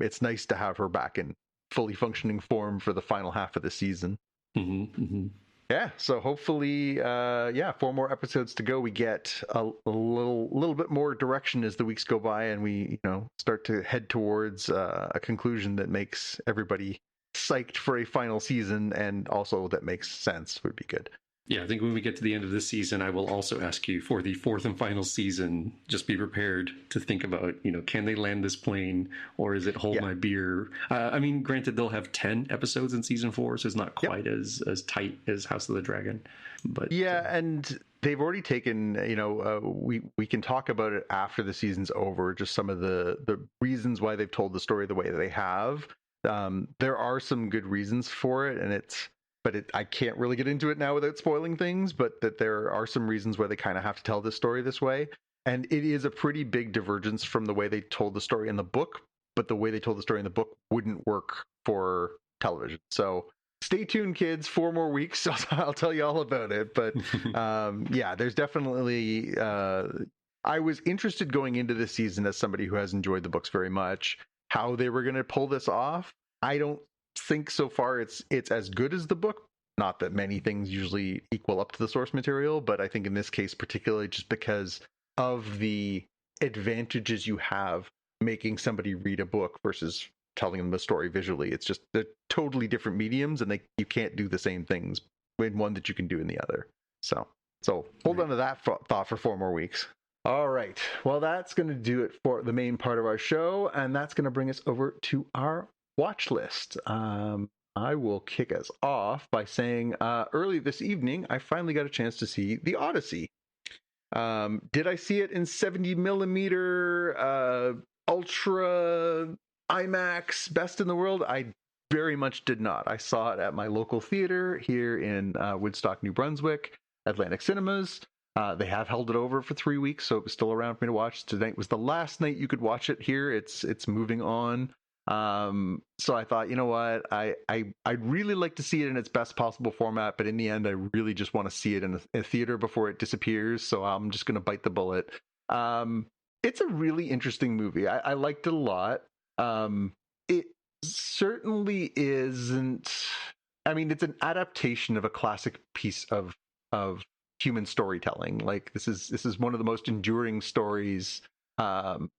D: It's nice to have her back in fully functioning form for the final half of the season.
E: Mm-hmm, mm-hmm.
D: Yeah, so hopefully, 4 more episodes to go. We get a little bit more direction as the weeks go by, and we, start to head towards a conclusion that makes everybody psyched for a final season, and also that makes sense would be good.
E: Yeah, I think when we get to the end of this season, I will also ask you for the 4th and final season. Just be prepared to think about, can they land this plane, or is it hold my beer? I mean, granted, they'll have 10 episodes in season 4, so it's not quite as tight as House of the Dragon. But
D: and they've already taken, we can talk about it after the season's over. Just some of the reasons why they've told the story the way they have. There are some good reasons for it, and I can't really get into it now without spoiling things, but that there are some reasons why they kind of have to tell this story this way. And it is a pretty big divergence from the way they told the story in the book, but the way they told the story in the book wouldn't work for television. So stay tuned, kids. 4 more weeks. I'll tell you all about it. But there's definitely... I was interested going into this season as somebody who has enjoyed the books very much, how they were going to pull this off. I don't think so far it's as good as the book. Not that many things usually equal up to the source material, but I think in this case particularly just because of the advantages you have making somebody read a book versus telling them the story visually. It's just they're totally different mediums, and you can't do the same things in one that you can do in the other. So hold on to that thought for 4 more weeks. All right. Well, that's going to do it for the main part of our show, and that's going to bring us over to our watch list. I will kick us off by saying early this evening, I finally got a chance to see The Odyssey. Did I see it in 70 millimeter, ultra IMAX, best in the world? I very much did not. I saw it at my local theater here in Woodstock, New Brunswick, Atlantic Cinemas. They have held it over for 3 weeks, so it was still around for me to watch. Tonight was the last night you could watch it here. It's moving on. So I thought, you know what, I'd really like to see it in its best possible format, but in the end, I really just want to see it in a theater before it disappears. So I'm just going to bite the bullet. It's a really interesting movie. I liked it a lot. It certainly isn't. I mean, it's an adaptation of a classic piece of human storytelling. Like this is one of the most enduring stories.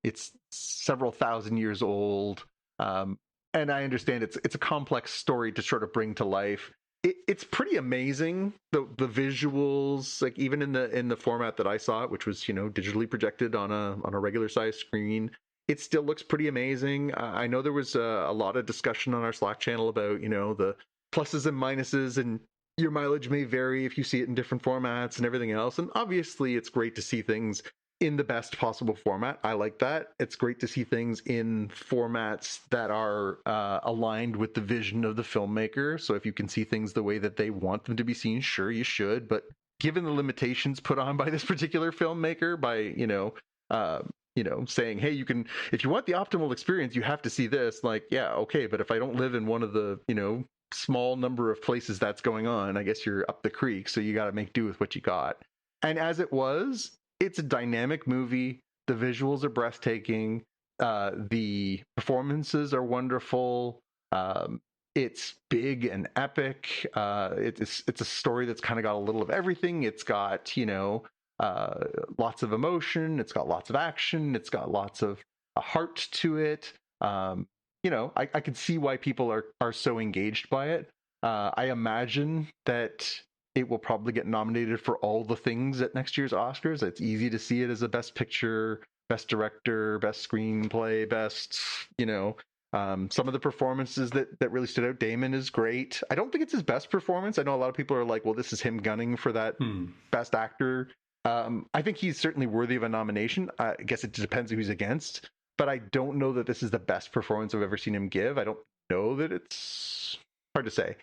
D: It's several thousand years old. And I understand it's a complex story to sort of bring to life. It's pretty amazing. The visuals, like even in the format that I saw it, which was digitally projected on a regular size screen, it still looks pretty amazing. I know there was a lot of discussion on our Slack channel about the pluses and minuses, and your mileage may vary if you see it in different formats and everything else. And obviously, it's great to see things in the best possible format. I like that. It's great to see things in formats that are aligned with the vision of the filmmaker. So if you can see things the way that they want them to be seen, sure, you should. But given the limitations put on by this particular filmmaker, by saying, hey, you can, if you want the optimal experience, you have to see this. Like, yeah, okay, but if I don't live in one of the small number of places that's going on, I guess you're up the creek. So you got to make do with what you got. And as it was, it's a dynamic movie. The visuals are breathtaking. The performances are wonderful. It's big and epic. It's a story that's kind of got a little of everything. It's got, lots of emotion. It's got lots of action. It's got lots of heart to it. I could see why people are so engaged by it. I imagine that it will probably get nominated for all the things at next year's Oscars. It's easy to see it as a Best Picture, Best Director, Best Screenplay, Best, some of the performances that really stood out. Damon is great. I don't think it's his best performance. I know a lot of people are like, well, this is him gunning for that Best Actor. I think he's certainly worthy of a nomination. I guess it depends who he's against, but I don't know that this is the best performance I've ever seen him give. I don't know that it's hard to say.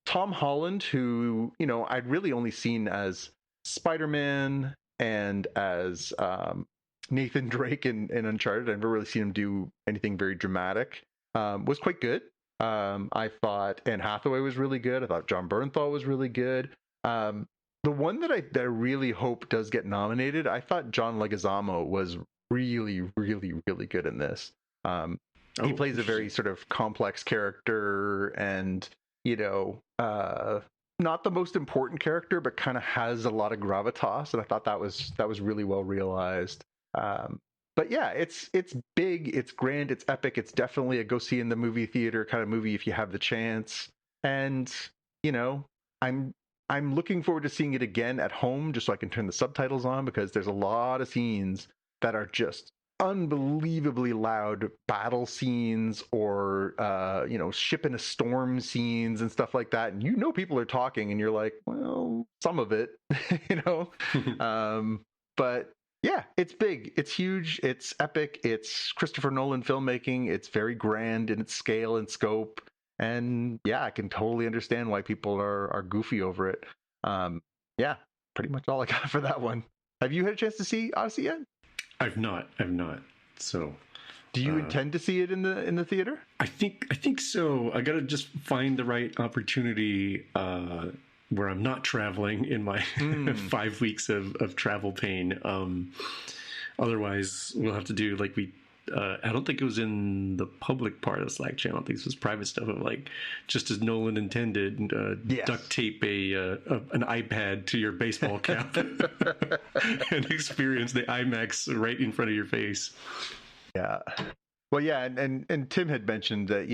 D: Tom Holland, who, I'd really only seen as Spider-Man and as Nathan Drake in Uncharted. I've never really seen him do anything very dramatic. Was quite good. I thought Anne Hathaway was really good. I thought John Bernthal was really good. The one that I really hope does get nominated, I thought John Leguizamo was really, really, really good in this. He plays a very sort of complex character, and not the most important character, but kind of has a lot of gravitas, and I thought that was really well realized. But yeah, it's big, it's grand, it's epic. It's definitely a go see in the movie theater kind of movie if you have the chance. And you know, I'm looking forward to seeing it again at home just so I can turn the subtitles on, because there's a lot of scenes that are just unbelievably loud battle scenes, or ship in a storm scenes and stuff like that, and people are talking and you're like, well, some of it. But yeah, it's big, it's huge, it's epic, it's Christopher Nolan filmmaking, it's very grand in its scale and scope, and yeah, I can totally understand why people are goofy over it. Yeah, pretty much all I got for that one. Have you had a chance to see Odyssey yet?
E: I've not. So,
D: do you intend to see it in the theater?
E: I think so. I gotta just find the right opportunity where I'm not traveling in my 5 weeks of travel pain. Otherwise, we'll have to do like we. I don't think it was in the public part of the Slack channel. I think this was private stuff of like, just as Nolan intended,
D: yes.
E: Duct tape an iPad to your baseball cap and experience the IMAX right in front of your face.
D: Yeah. Well, yeah, and Tim had mentioned that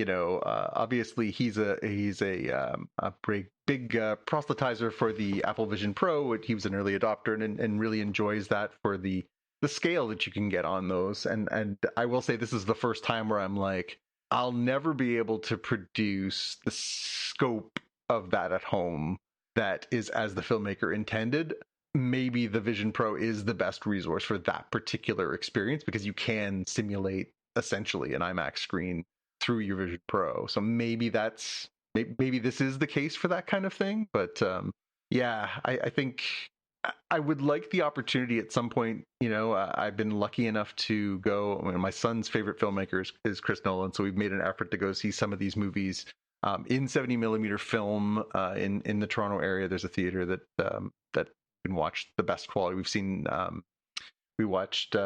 D: obviously he's a big proselytizer for the Apple Vision Pro. He was an early adopter and really enjoys that for the scale that you can get on those. And I will say this is the first time where I'm like, I'll never be able to produce the scope of that at home that is as the filmmaker intended. Maybe the Vision Pro is the best resource for that particular experience, because you can simulate essentially an IMAX screen through your Vision Pro. So maybe this is the case for that kind of thing. But yeah, I think I would like the opportunity at some point. I've been lucky enough to go. My son's favorite filmmaker is Chris Nolan, so we've made an effort to go see some of these movies in 70 millimeter film in the Toronto area. There's a theater that you can watch the best quality. We've seen. We watched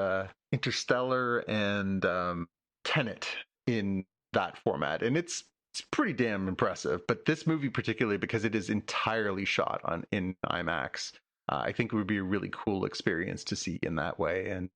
D: Interstellar and Tenet in that format, and it's pretty damn impressive. But this movie particularly, because it is entirely shot in IMAX. I think it would be a really cool experience to see in that way. And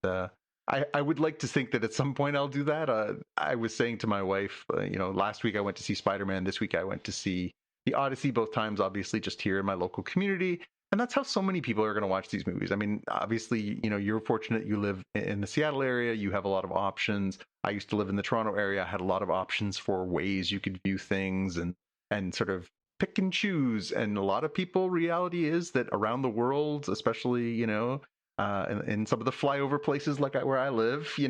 D: I would like to think that at some point I'll do that. I was saying to my wife, last week I went to see Spider-Man. This week I went to see the Odyssey, both times obviously just here in my local community. And that's how so many people are going to watch these movies. I mean, obviously, you're fortunate you live in the Seattle area. You have a lot of options. I used to live in the Toronto area. I had a lot of options for ways you could view things and sort of pick and choose. And a lot of people, reality is that around the world, especially, in some of the flyover places like where I live, you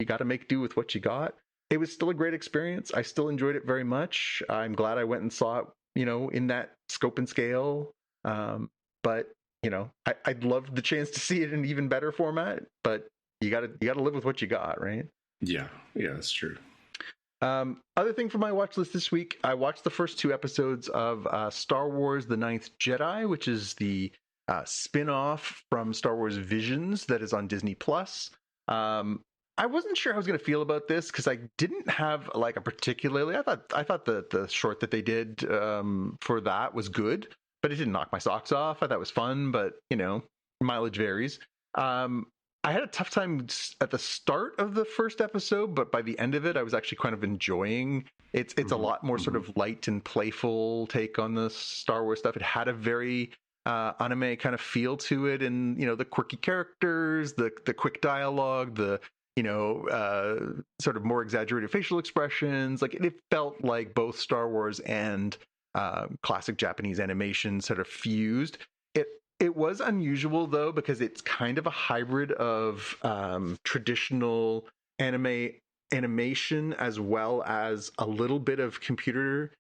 D: got to make do with what you got. It was still a great experience. I still enjoyed it very much. I'm glad I went and saw it, in that scope and scale. But I'd love the chance to see it in an even better format, but you gotta live with what you got, right?
E: Yeah, that's true.
D: Other thing for my watch list this week, I watched the first 2 episodes of Star Wars: The Ninth Jedi, which is the spin-off from Star Wars Visions that is on Disney Plus. I wasn't sure how I was going to feel about this, because I didn't have like a particularly. I thought the short that they did for that was good, but it didn't knock my socks off. I thought it was fun, but mileage varies. I had a tough time at the start of the first episode, but by the end of it, I was actually kind of enjoying. It's a lot more sort of light and playful take on the Star Wars stuff. It had a very anime kind of feel to it, and the quirky characters, the quick dialogue, the sort of more exaggerated facial expressions. Like it felt like both Star Wars and classic Japanese animation sort of fused. It was unusual though, because it's kind of a hybrid of traditional animation as well as a little bit of computer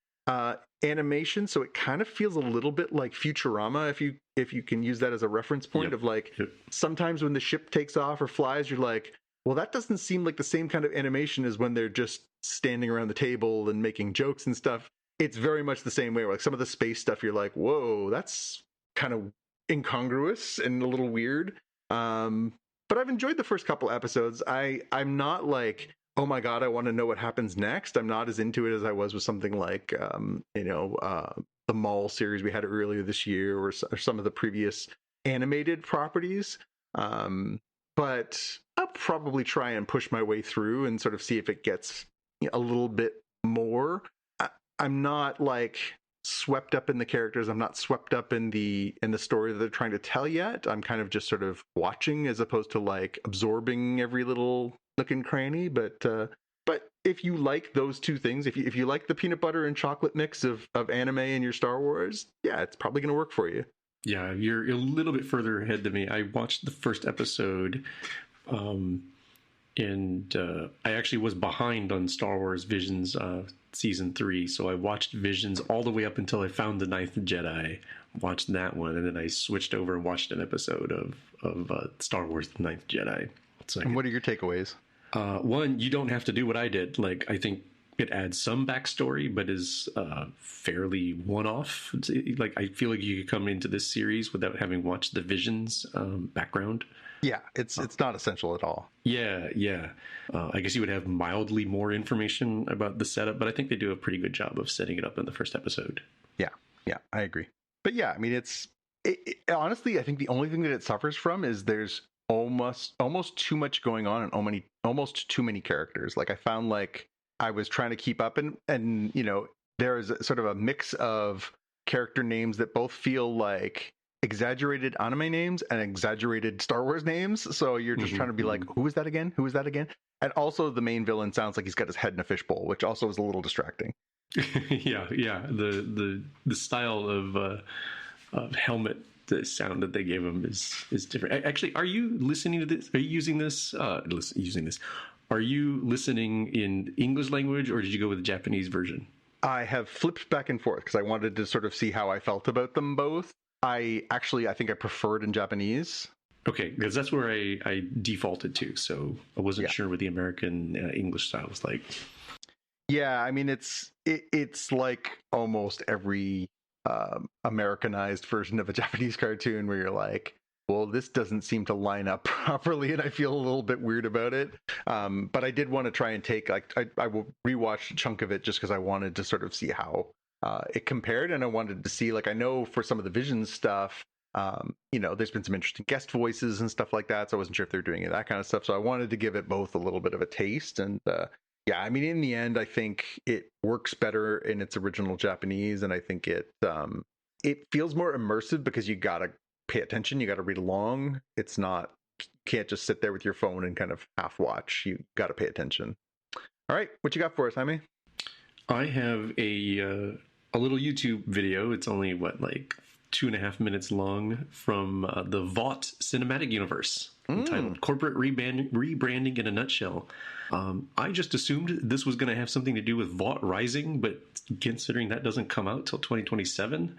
D: animation. So it kind of feels a little bit like Futurama, if you can use that as a reference point. Of like, sometimes when the ship takes off or flies, you're like, well, that doesn't seem like the same kind of animation as when they're just standing around the table and making jokes and stuff. It's very much the same way. Like some of the space stuff, you're like, whoa, that's kind of incongruous and a little weird. But I've enjoyed the first couple episodes. I'm not like oh my God, I want to know what happens next. I'm not as into it as I was with something like, the Mall series we had earlier this year, or some of the previous animated properties. But I'll probably try and push my way through and sort of see if it gets a little bit more. I'm not like swept up in the characters. I'm not swept up in the story that they're trying to tell yet. I'm kind of just sort of watching as opposed to like absorbing every little nook and cranny. But if you like those two things, if you like the peanut butter and chocolate mix of anime and your Star Wars, yeah, it's probably going to work for you.
E: Yeah, you're a little bit further ahead than me. I watched the first episode, and I actually was behind on Star Wars Visions season 3, so I watched Visions all the way up until I found the Ninth Jedi. Watched that one, and then I switched over and watched an episode of Star Wars: The Ninth Jedi.
D: And what are your takeaways?
E: One, you don't have to do what I did. Like, I think it adds some backstory, but is fairly one-off. Like, I feel like you could come into this series without having watched the Visions background.
D: Yeah, it's not essential at all.
E: Yeah. I guess you would have mildly more information about the setup, but I think they do a pretty good job of setting it up in the first episode.
D: Yeah, I agree. But yeah, I mean, it honestly, I think the only thing that it suffers from is there's almost too much going on and almost too many characters. Like, I found like I was trying to keep up, and there's sort of a mix of character names that both feel like exaggerated anime names and exaggerated Star Wars names. So you're just trying to be like, who is that again? Who is that again? And also the main villain sounds like he's got his head in a fishbowl, which also is a little distracting.
E: yeah. The style of helmet, the sound that they gave him is different. Actually, are you listening to this? Are you using this? Are you listening in English language, or did you go with the Japanese version?
D: I have flipped back and forth because I wanted to sort of see how I felt about them both. I think I preferred in Japanese.
E: Okay, because that's where I defaulted to, so I wasn't sure what the American English style was like.
D: Yeah, I mean, it's like almost every Americanized version of a Japanese cartoon where you're like, well, this doesn't seem to line up properly, and I feel a little bit weird about it. But I did want to try and take, like, I will rewatch a chunk of it just because I wanted to sort of see how it compared, and I wanted to see, like, I know for some of the Visions stuff, there's been some interesting guest voices and stuff like that, so I wasn't sure if they're doing any of that kind of stuff. So I wanted to give it both a little bit of a taste, and yeah, I mean, in the end, I think it works better in its original Japanese, and I think it feels more immersive because you gotta pay attention, you gotta read along. It's not, you can't just sit there with your phone and kind of half watch. You gotta pay attention. All right, what you got for us, Jaime? I
E: have a little YouTube video. It's only like 2.5 minutes long from the Vought cinematic universe, entitled "Corporate Rebranding in a Nutshell." I just assumed this was going to have something to do with Vought Rising, but considering that doesn't come out till 2027,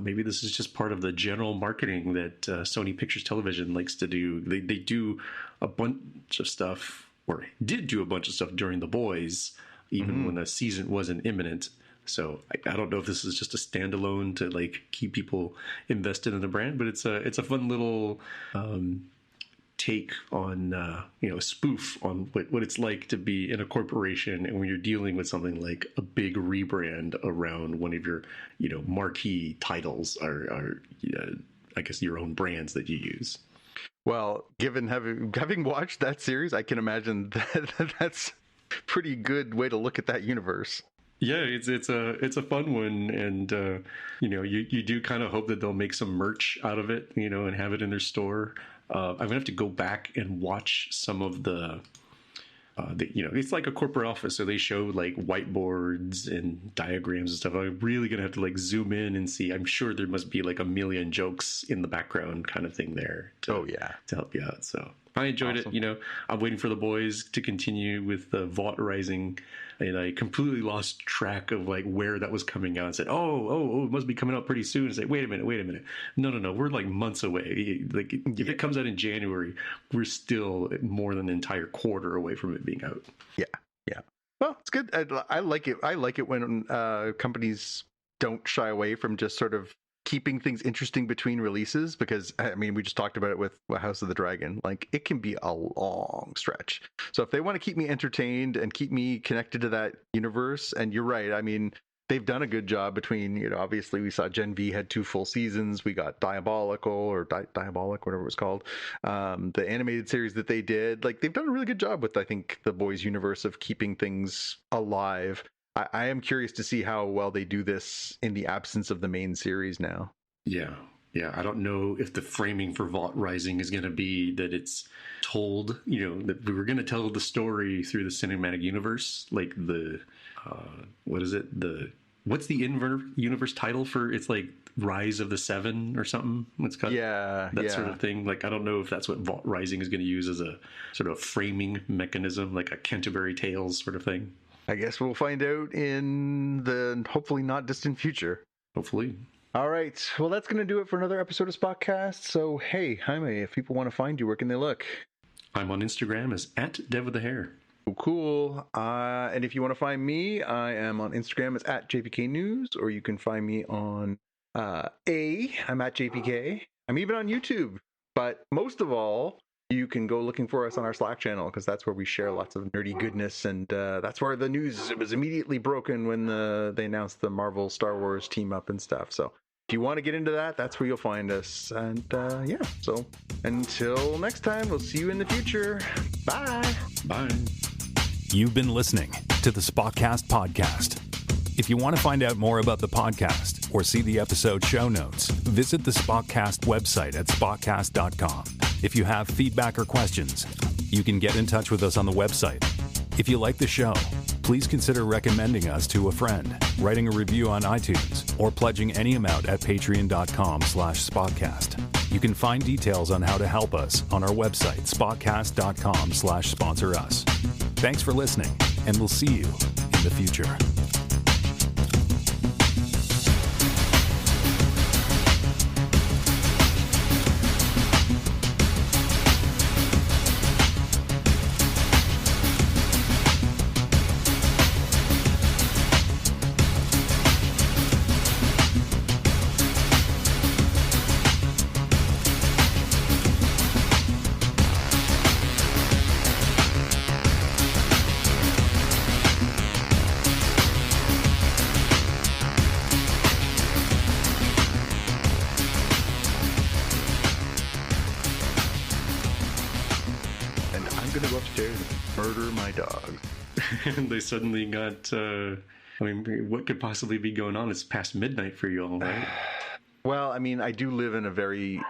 E: maybe this is just part of the general marketing that Sony Pictures Television likes to do. They do a bunch of stuff, or did do a bunch of stuff during The Boys, even when a season wasn't imminent. So I don't know if this is just a standalone to like keep people invested in the brand, but it's a fun little take on a spoof on what it's like to be in a corporation, and when you're dealing with something like a big rebrand around one of your marquee titles or I guess your own brands that you use. Well, given having watched that series, I can imagine that's a pretty good way to look at that universe. Yeah, it's a fun one, and you do kind of hope that they'll make some merch out of it, and have it in their store. I'm gonna have to go back and watch some of the it's like a corporate office, so they show like whiteboards and diagrams and stuff. I'm really gonna have to like zoom in and see. I'm sure there must be like a million jokes in the background kind of thing there to help you out. So I enjoyed it. I'm waiting for The Boys to continue with the Vought Rising, and I completely lost track of like where that was coming out. I said, oh, it must be coming out pretty soon. I said, wait a minute. No, we're like months away. Like if it comes out in January, we're still more than an entire quarter away from it being out. Yeah. Well, it's good. I like it. I like it when companies don't shy away from just sort of
D: keeping things interesting between releases, because I mean, we just talked about it with House of the Dragon. Like, it can be a long stretch. So if they want to keep me entertained and keep me connected to that universe, and you're right, I mean, they've done a good job between, you know, obviously we saw Gen V had 2 full seasons. We got Diabolical or Diabolic, whatever it was called. The animated series that they did, like, they've done a really good job with, I think, the boys universe of keeping things alive. I am curious to see how well they do this in the absence of the main series now.
E: Yeah. I don't know if the framing for Vault Rising is going to be that it's told, you know, that we were going to tell the story through the cinematic universe, like the, what's the universe title for, it's like Rise of the Seven or something? It's got that sort of thing. Like, I don't know if that's what Vault Rising is going to use as a sort of framing mechanism, like a Canterbury Tales sort of thing.
D: I guess we'll find out in the hopefully not distant future.
E: Hopefully.
D: All right. Well, that's going to do it for another episode of Spotcast. So, hey, Jaime, if people want to find you, where can they look?
E: I'm on Instagram as @DevWithTheHair.
D: Cool. And if you want to find me, I am on Instagram as @JPKNews, or you can find me on I'm at JPK. I'm even on YouTube. But most of all, you can go looking for us on our Slack channel, because that's where we share lots of nerdy goodness, and that's where the news was immediately broken when they announced the Marvel Star Wars team up and stuff. So if you want to get into that, that's where you'll find us. And yeah, so until next time, we'll see you in the future. Bye.
E: Bye.
C: You've been listening to the Spotcast podcast. If you want to find out more about the podcast or see the episode show notes, visit the Spotcast website at spotcast.com. If you have feedback or questions, you can get in touch with us on the website. If you like the show, please consider recommending us to a friend, writing a review on iTunes, or pledging any amount at patreon.com/spotcast. You can find details on how to help us on our website, spotcast.com/sponsor us. Thanks for listening, and we'll see you in the future.
E: They suddenly got, I mean, what could possibly be going on? It's past midnight for you all, right?
D: Well, I mean, I do live in a very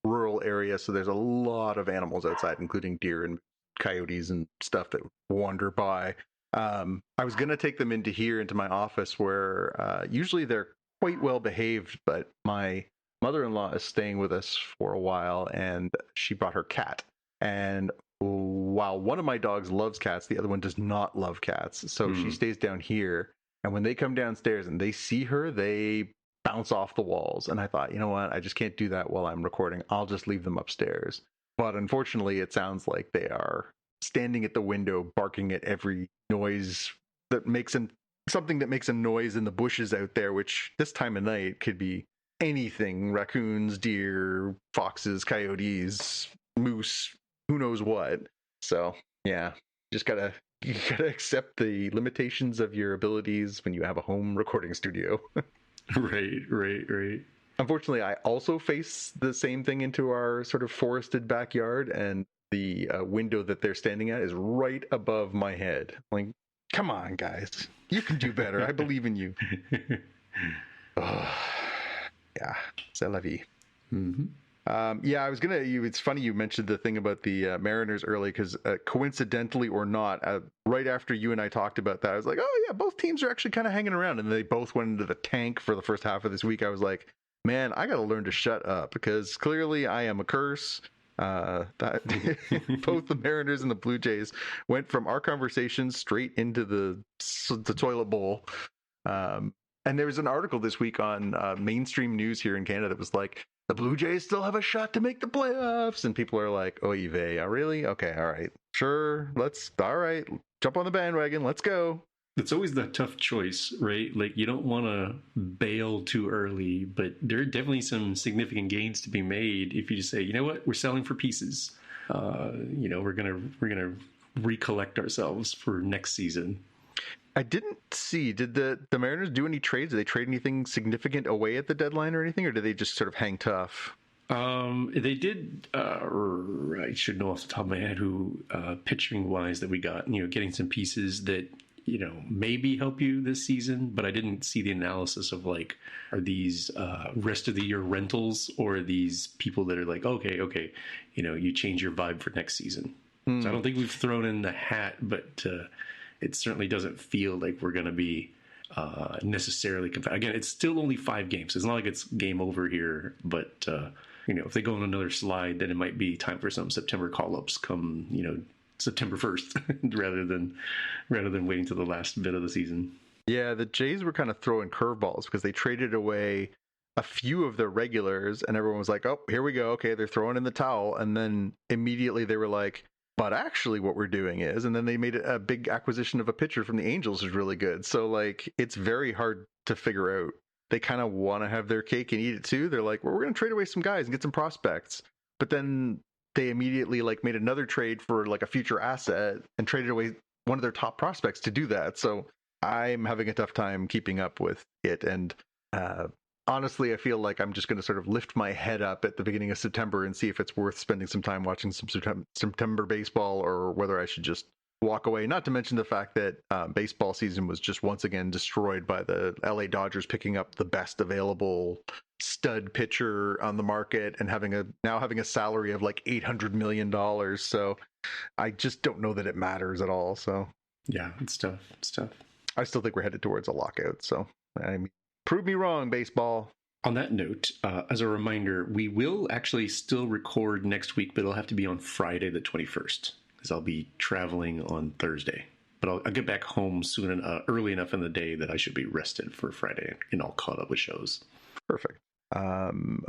D: rural area, so there's a lot of animals outside, including deer and coyotes and stuff that wander by. I was going to take them into my office, where usually they're quite well behaved, but my mother-in-law is staying with us for a while, and she brought her cat. And while one of my dogs loves cats, the other one does not love cats. So she stays down here. And when they come downstairs and they see her, they bounce off the walls. And I thought, you know what? I just can't do that while I'm recording. I'll just leave them upstairs. But unfortunately, it sounds like they are standing at the window, barking at every noise that makes something that makes a noise in the bushes out there, which this time of night could be anything: raccoons, deer, foxes, coyotes, moose, who knows what. So yeah, you gotta accept the limitations of your abilities when you have a home recording studio.
E: Right.
D: Unfortunately, I also face the same thing into our sort of forested backyard, and the window that they're standing at is right above my head. Like, come on, guys, you can do better. I believe in you. Yeah, c'est la vie.
E: Mm-hmm.
D: Yeah, I was it's funny you mentioned the thing about the Mariners early, because coincidentally or not, right after you and I talked about that, I was like, oh yeah, both teams are actually kind of hanging around, and they both went into the tank for the first half of this week. I was like, man, I got to learn to shut up, because clearly I am a curse. That both the Mariners and the Blue Jays went from our conversation straight into the toilet bowl. And there was an article this week on mainstream news here in Canada that was like, the Blue Jays still have a shot to make the playoffs. And people are like, oy vey, really? Okay, all right. Sure, all right. Jump on the bandwagon. Let's go.
E: It's always the tough choice, right? Like, you don't want to bail too early, but there are definitely some significant gains to be made if you just say, you know what, we're selling for pieces. We're gonna recollect ourselves for next season.
D: I didn't see. Did the Mariners do any trades? Did they trade anything significant away at the deadline or anything, or did they just sort of hang tough?
E: They did. I should know off the top of my head who pitching wise that we got. Getting some pieces that maybe help you this season, but I didn't see the analysis of like, are these rest of the year rentals or are these people that are like, okay, you change your vibe for next season. So I don't think we've thrown in the hat, but it certainly doesn't feel like we're going to be necessarily again, it's still only 5 games. It's not like it's game over here, but if they go on another slide, then it might be time for some September call-ups come, September 1st rather than waiting to the last bit of the season.
D: Yeah, the Jays were kind of throwing curveballs because they traded away a few of their regulars and everyone was like, oh, here we go. Okay, they're throwing in the towel. And then immediately they were like, but actually what we're doing is, and then they made a big acquisition of a pitcher from the Angels is really good. So like, it's very hard to figure out. They kind of want to have their cake and eat it too. They're like, well, we're going to trade away some guys and get some prospects. But then they immediately like made another trade for like a future asset and traded away one of their top prospects to do that. So I'm having a tough time keeping up with it. And honestly, I feel like I'm just going to sort of lift my head up at the beginning of September and see if it's worth spending some time watching some September baseball or whether I should just walk away. Not to mention the fact that baseball season was just once again destroyed by the LA Dodgers picking up the best available stud pitcher on the market and having a salary of like $800 million. So I just don't know that it matters at all. So
E: yeah, it's tough.
D: I still think we're headed towards a lockout. So I mean, prove me wrong, baseball.
E: On that note, as a reminder, we will actually still record next week, but it'll have to be on Friday the 21st because I'll be traveling on Thursday. But I'll get back home soon early enough in the day that I should be rested for Friday and all caught up with shows.
D: Perfect.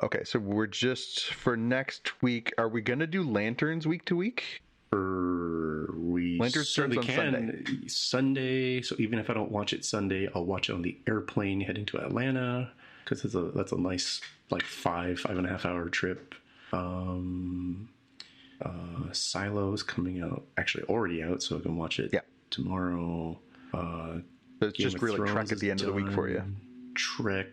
D: Okay, so we're just for next week. Are we going to do Lanterns week to week?
E: We
D: Lanterns
E: certainly
D: on
E: can. Sunday. So even if I don't watch it Sunday, I'll watch it on the airplane heading to Atlanta because that's a nice like 5.5 hour trip. Silo's coming out, actually already out, so I can watch it tomorrow.
D: It's just really Trek at the end of the week for you.
E: Trek.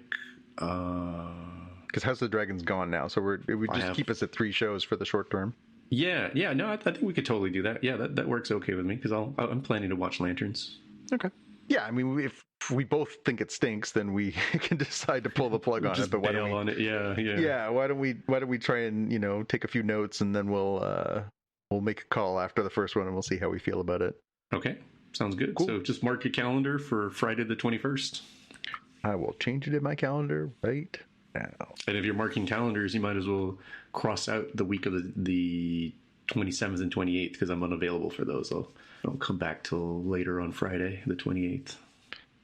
D: Because House of the Dragon's gone now, so it would just keep us at 3 shows for the short term.
E: Yeah, no, I think we could totally do that. Yeah, that works okay with me because I'm planning to watch Lanterns.
D: Okay. Yeah, I mean, if we both think it stinks, then we can decide to pull the plug on it. But why don't we?
E: On it? Yeah.
D: Yeah, why don't we try and take a few notes and then we'll make a call after the first one and we'll see how we feel about it.
E: Okay, sounds good.
D: Cool.
E: So just mark your calendar for Friday the 21st.
D: I will change it in my calendar right now.
E: And if you're marking calendars, you might as well cross out the week of the 27th and 28th because I'm unavailable for those. I'll come back till later on Friday, the 28th.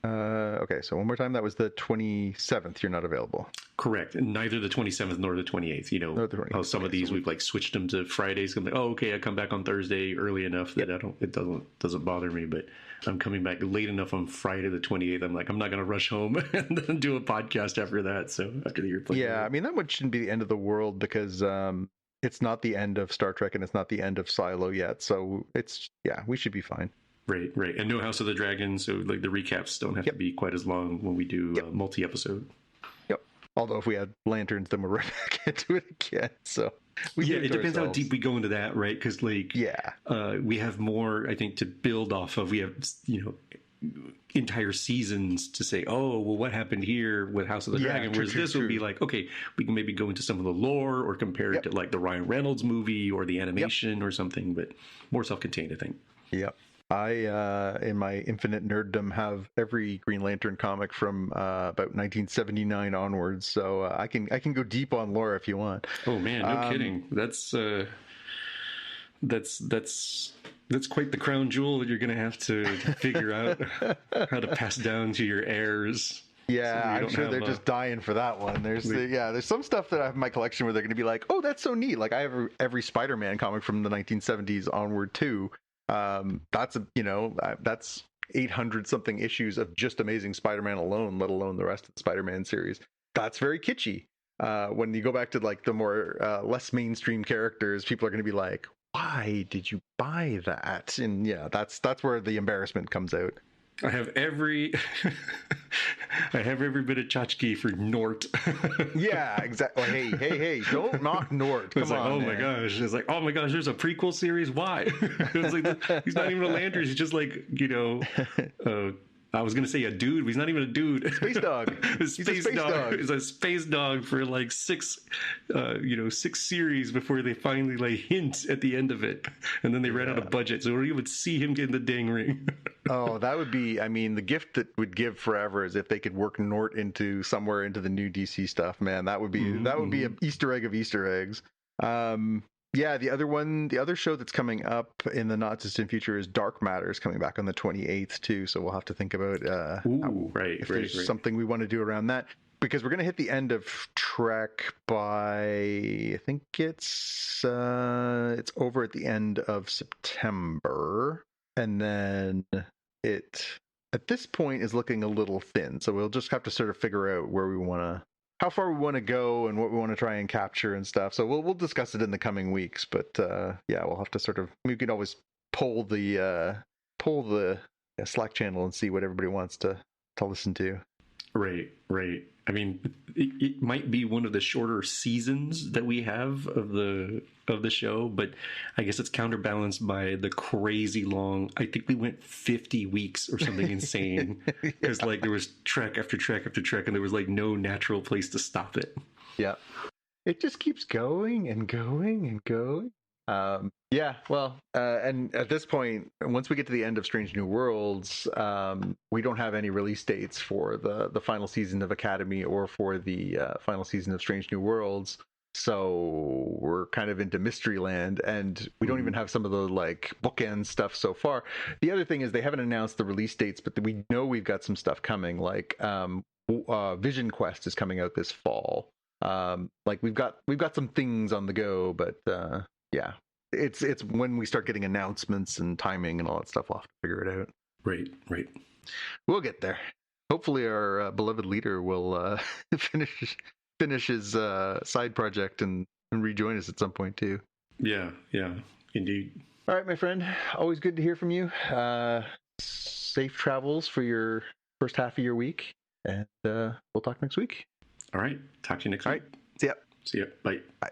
D: Okay, so one more time. That was the 27th. You're not available.
E: Correct. And neither the 27th nor the 28th. You know how some of these we've like switched them to Fridays. I'm like, oh, okay, I come back on Thursday early enough that it doesn't bother me. But I'm coming back late enough on Friday the 28th. I'm like, I'm not going to rush home and then do a podcast after that. So after the airplane.
D: Yeah, I mean that one shouldn't be the end of the world because it's not the end of Star Trek and it's not the end of Silo yet. So we should be fine.
E: Right. And no House of the Dragon, so like the recaps don't have to be quite as long when we do multi-episode.
D: Yep. Although if we had Lanterns, then we're right back into it again. So
E: it depends how deep we go into that, right? Because we have more, I think, to build off of. We have entire seasons to say, oh, well, what happened here with House of the Dragon? Whereas this would be like, okay, we can maybe go into some of the lore or compare it to like the Ryan Reynolds movie or the animation or something, but more self-contained, I think.
D: Yep. I, in my infinite nerddom, have every Green Lantern comic from about 1979 onwards, so I can go deep on lore if you want.
E: Oh man, no kidding. That's quite the crown jewel that you're going to have to figure out how to pass down to your heirs.
D: Yeah, I'm sure they're just dying for that one. There's some stuff that I have in my collection where they're going to be like, oh, that's so neat. Like I have every Spider-Man comic from the 1970s onward too. That's 800 something issues of just Amazing Spider-Man alone, let alone the rest of the Spider-Man series. That's very kitschy. When you go back to like the more less mainstream characters, people are going to be like, why did you buy that? And yeah, that's where the embarrassment comes out.
E: I have every bit of tchotchke for Nort.
D: Yeah, exactly. Hey, don't knock Nort. Come
E: It's like,
D: on,
E: oh
D: man.
E: my gosh. It's like, oh my gosh, there's a prequel series? Why? It's like, he's not even a Landry. He's just like, I was going to say a dude, but he's not even a dude.
D: Space dog.
E: He's a space dog. He's a space dog for like six series before they finally like hint at the end of it. And then they ran out of budget. So you would see him get in the dang ring.
D: Oh, that would be, I mean, the gift that would give forever is if they could work Nort into somewhere into the new DC stuff, man. That would be an Easter egg of Easter eggs. Yeah, the other show that's coming up in the not distant future is Dark Matters, coming back on the 28th too. So we'll have to think about if there's something we want to do around that, because we're going to hit the end of Trek by, I think it's over at the end of September, and then it at this point is looking a little thin. So we'll just have to sort of figure out how far we want to go and what we want to try and capture and stuff. So we'll discuss it in the coming weeks. But yeah, we'll have to sort of, we can always poll the Slack channel and see what everybody wants to listen to.
E: Right. I mean, it might be one of the shorter seasons that we have of the show, but I guess it's counterbalanced by the crazy long. I think we went 50 weeks or something insane, because like there was Trek after Trek after Trek, and there was like no natural place to stop it.
D: Yeah, it just keeps going and going and going. Yeah, well, and at this point, once we get to the end of Strange New Worlds, we don't have any release dates for the final season of Academy or for the final season of Strange New Worlds. So we're kind of into mystery land, and we don't even have some of the like bookend stuff so far. The other thing is they haven't announced the release dates, but we know we've got some stuff coming. Like Vision Quest is coming out this fall. Like we've got some things on the go, but yeah. It's when we start getting announcements and timing and all that stuff, we'll have to figure it out.
E: Right.
D: We'll get there. Hopefully our beloved leader will finish his side project and rejoin us at some point too.
E: Yeah, indeed.
D: All right, my friend. Always good to hear from you. Safe travels for your first half of your week, and we'll talk next week.
E: All right. Talk to you next week.
D: All right. See ya.
E: Bye.
D: Bye.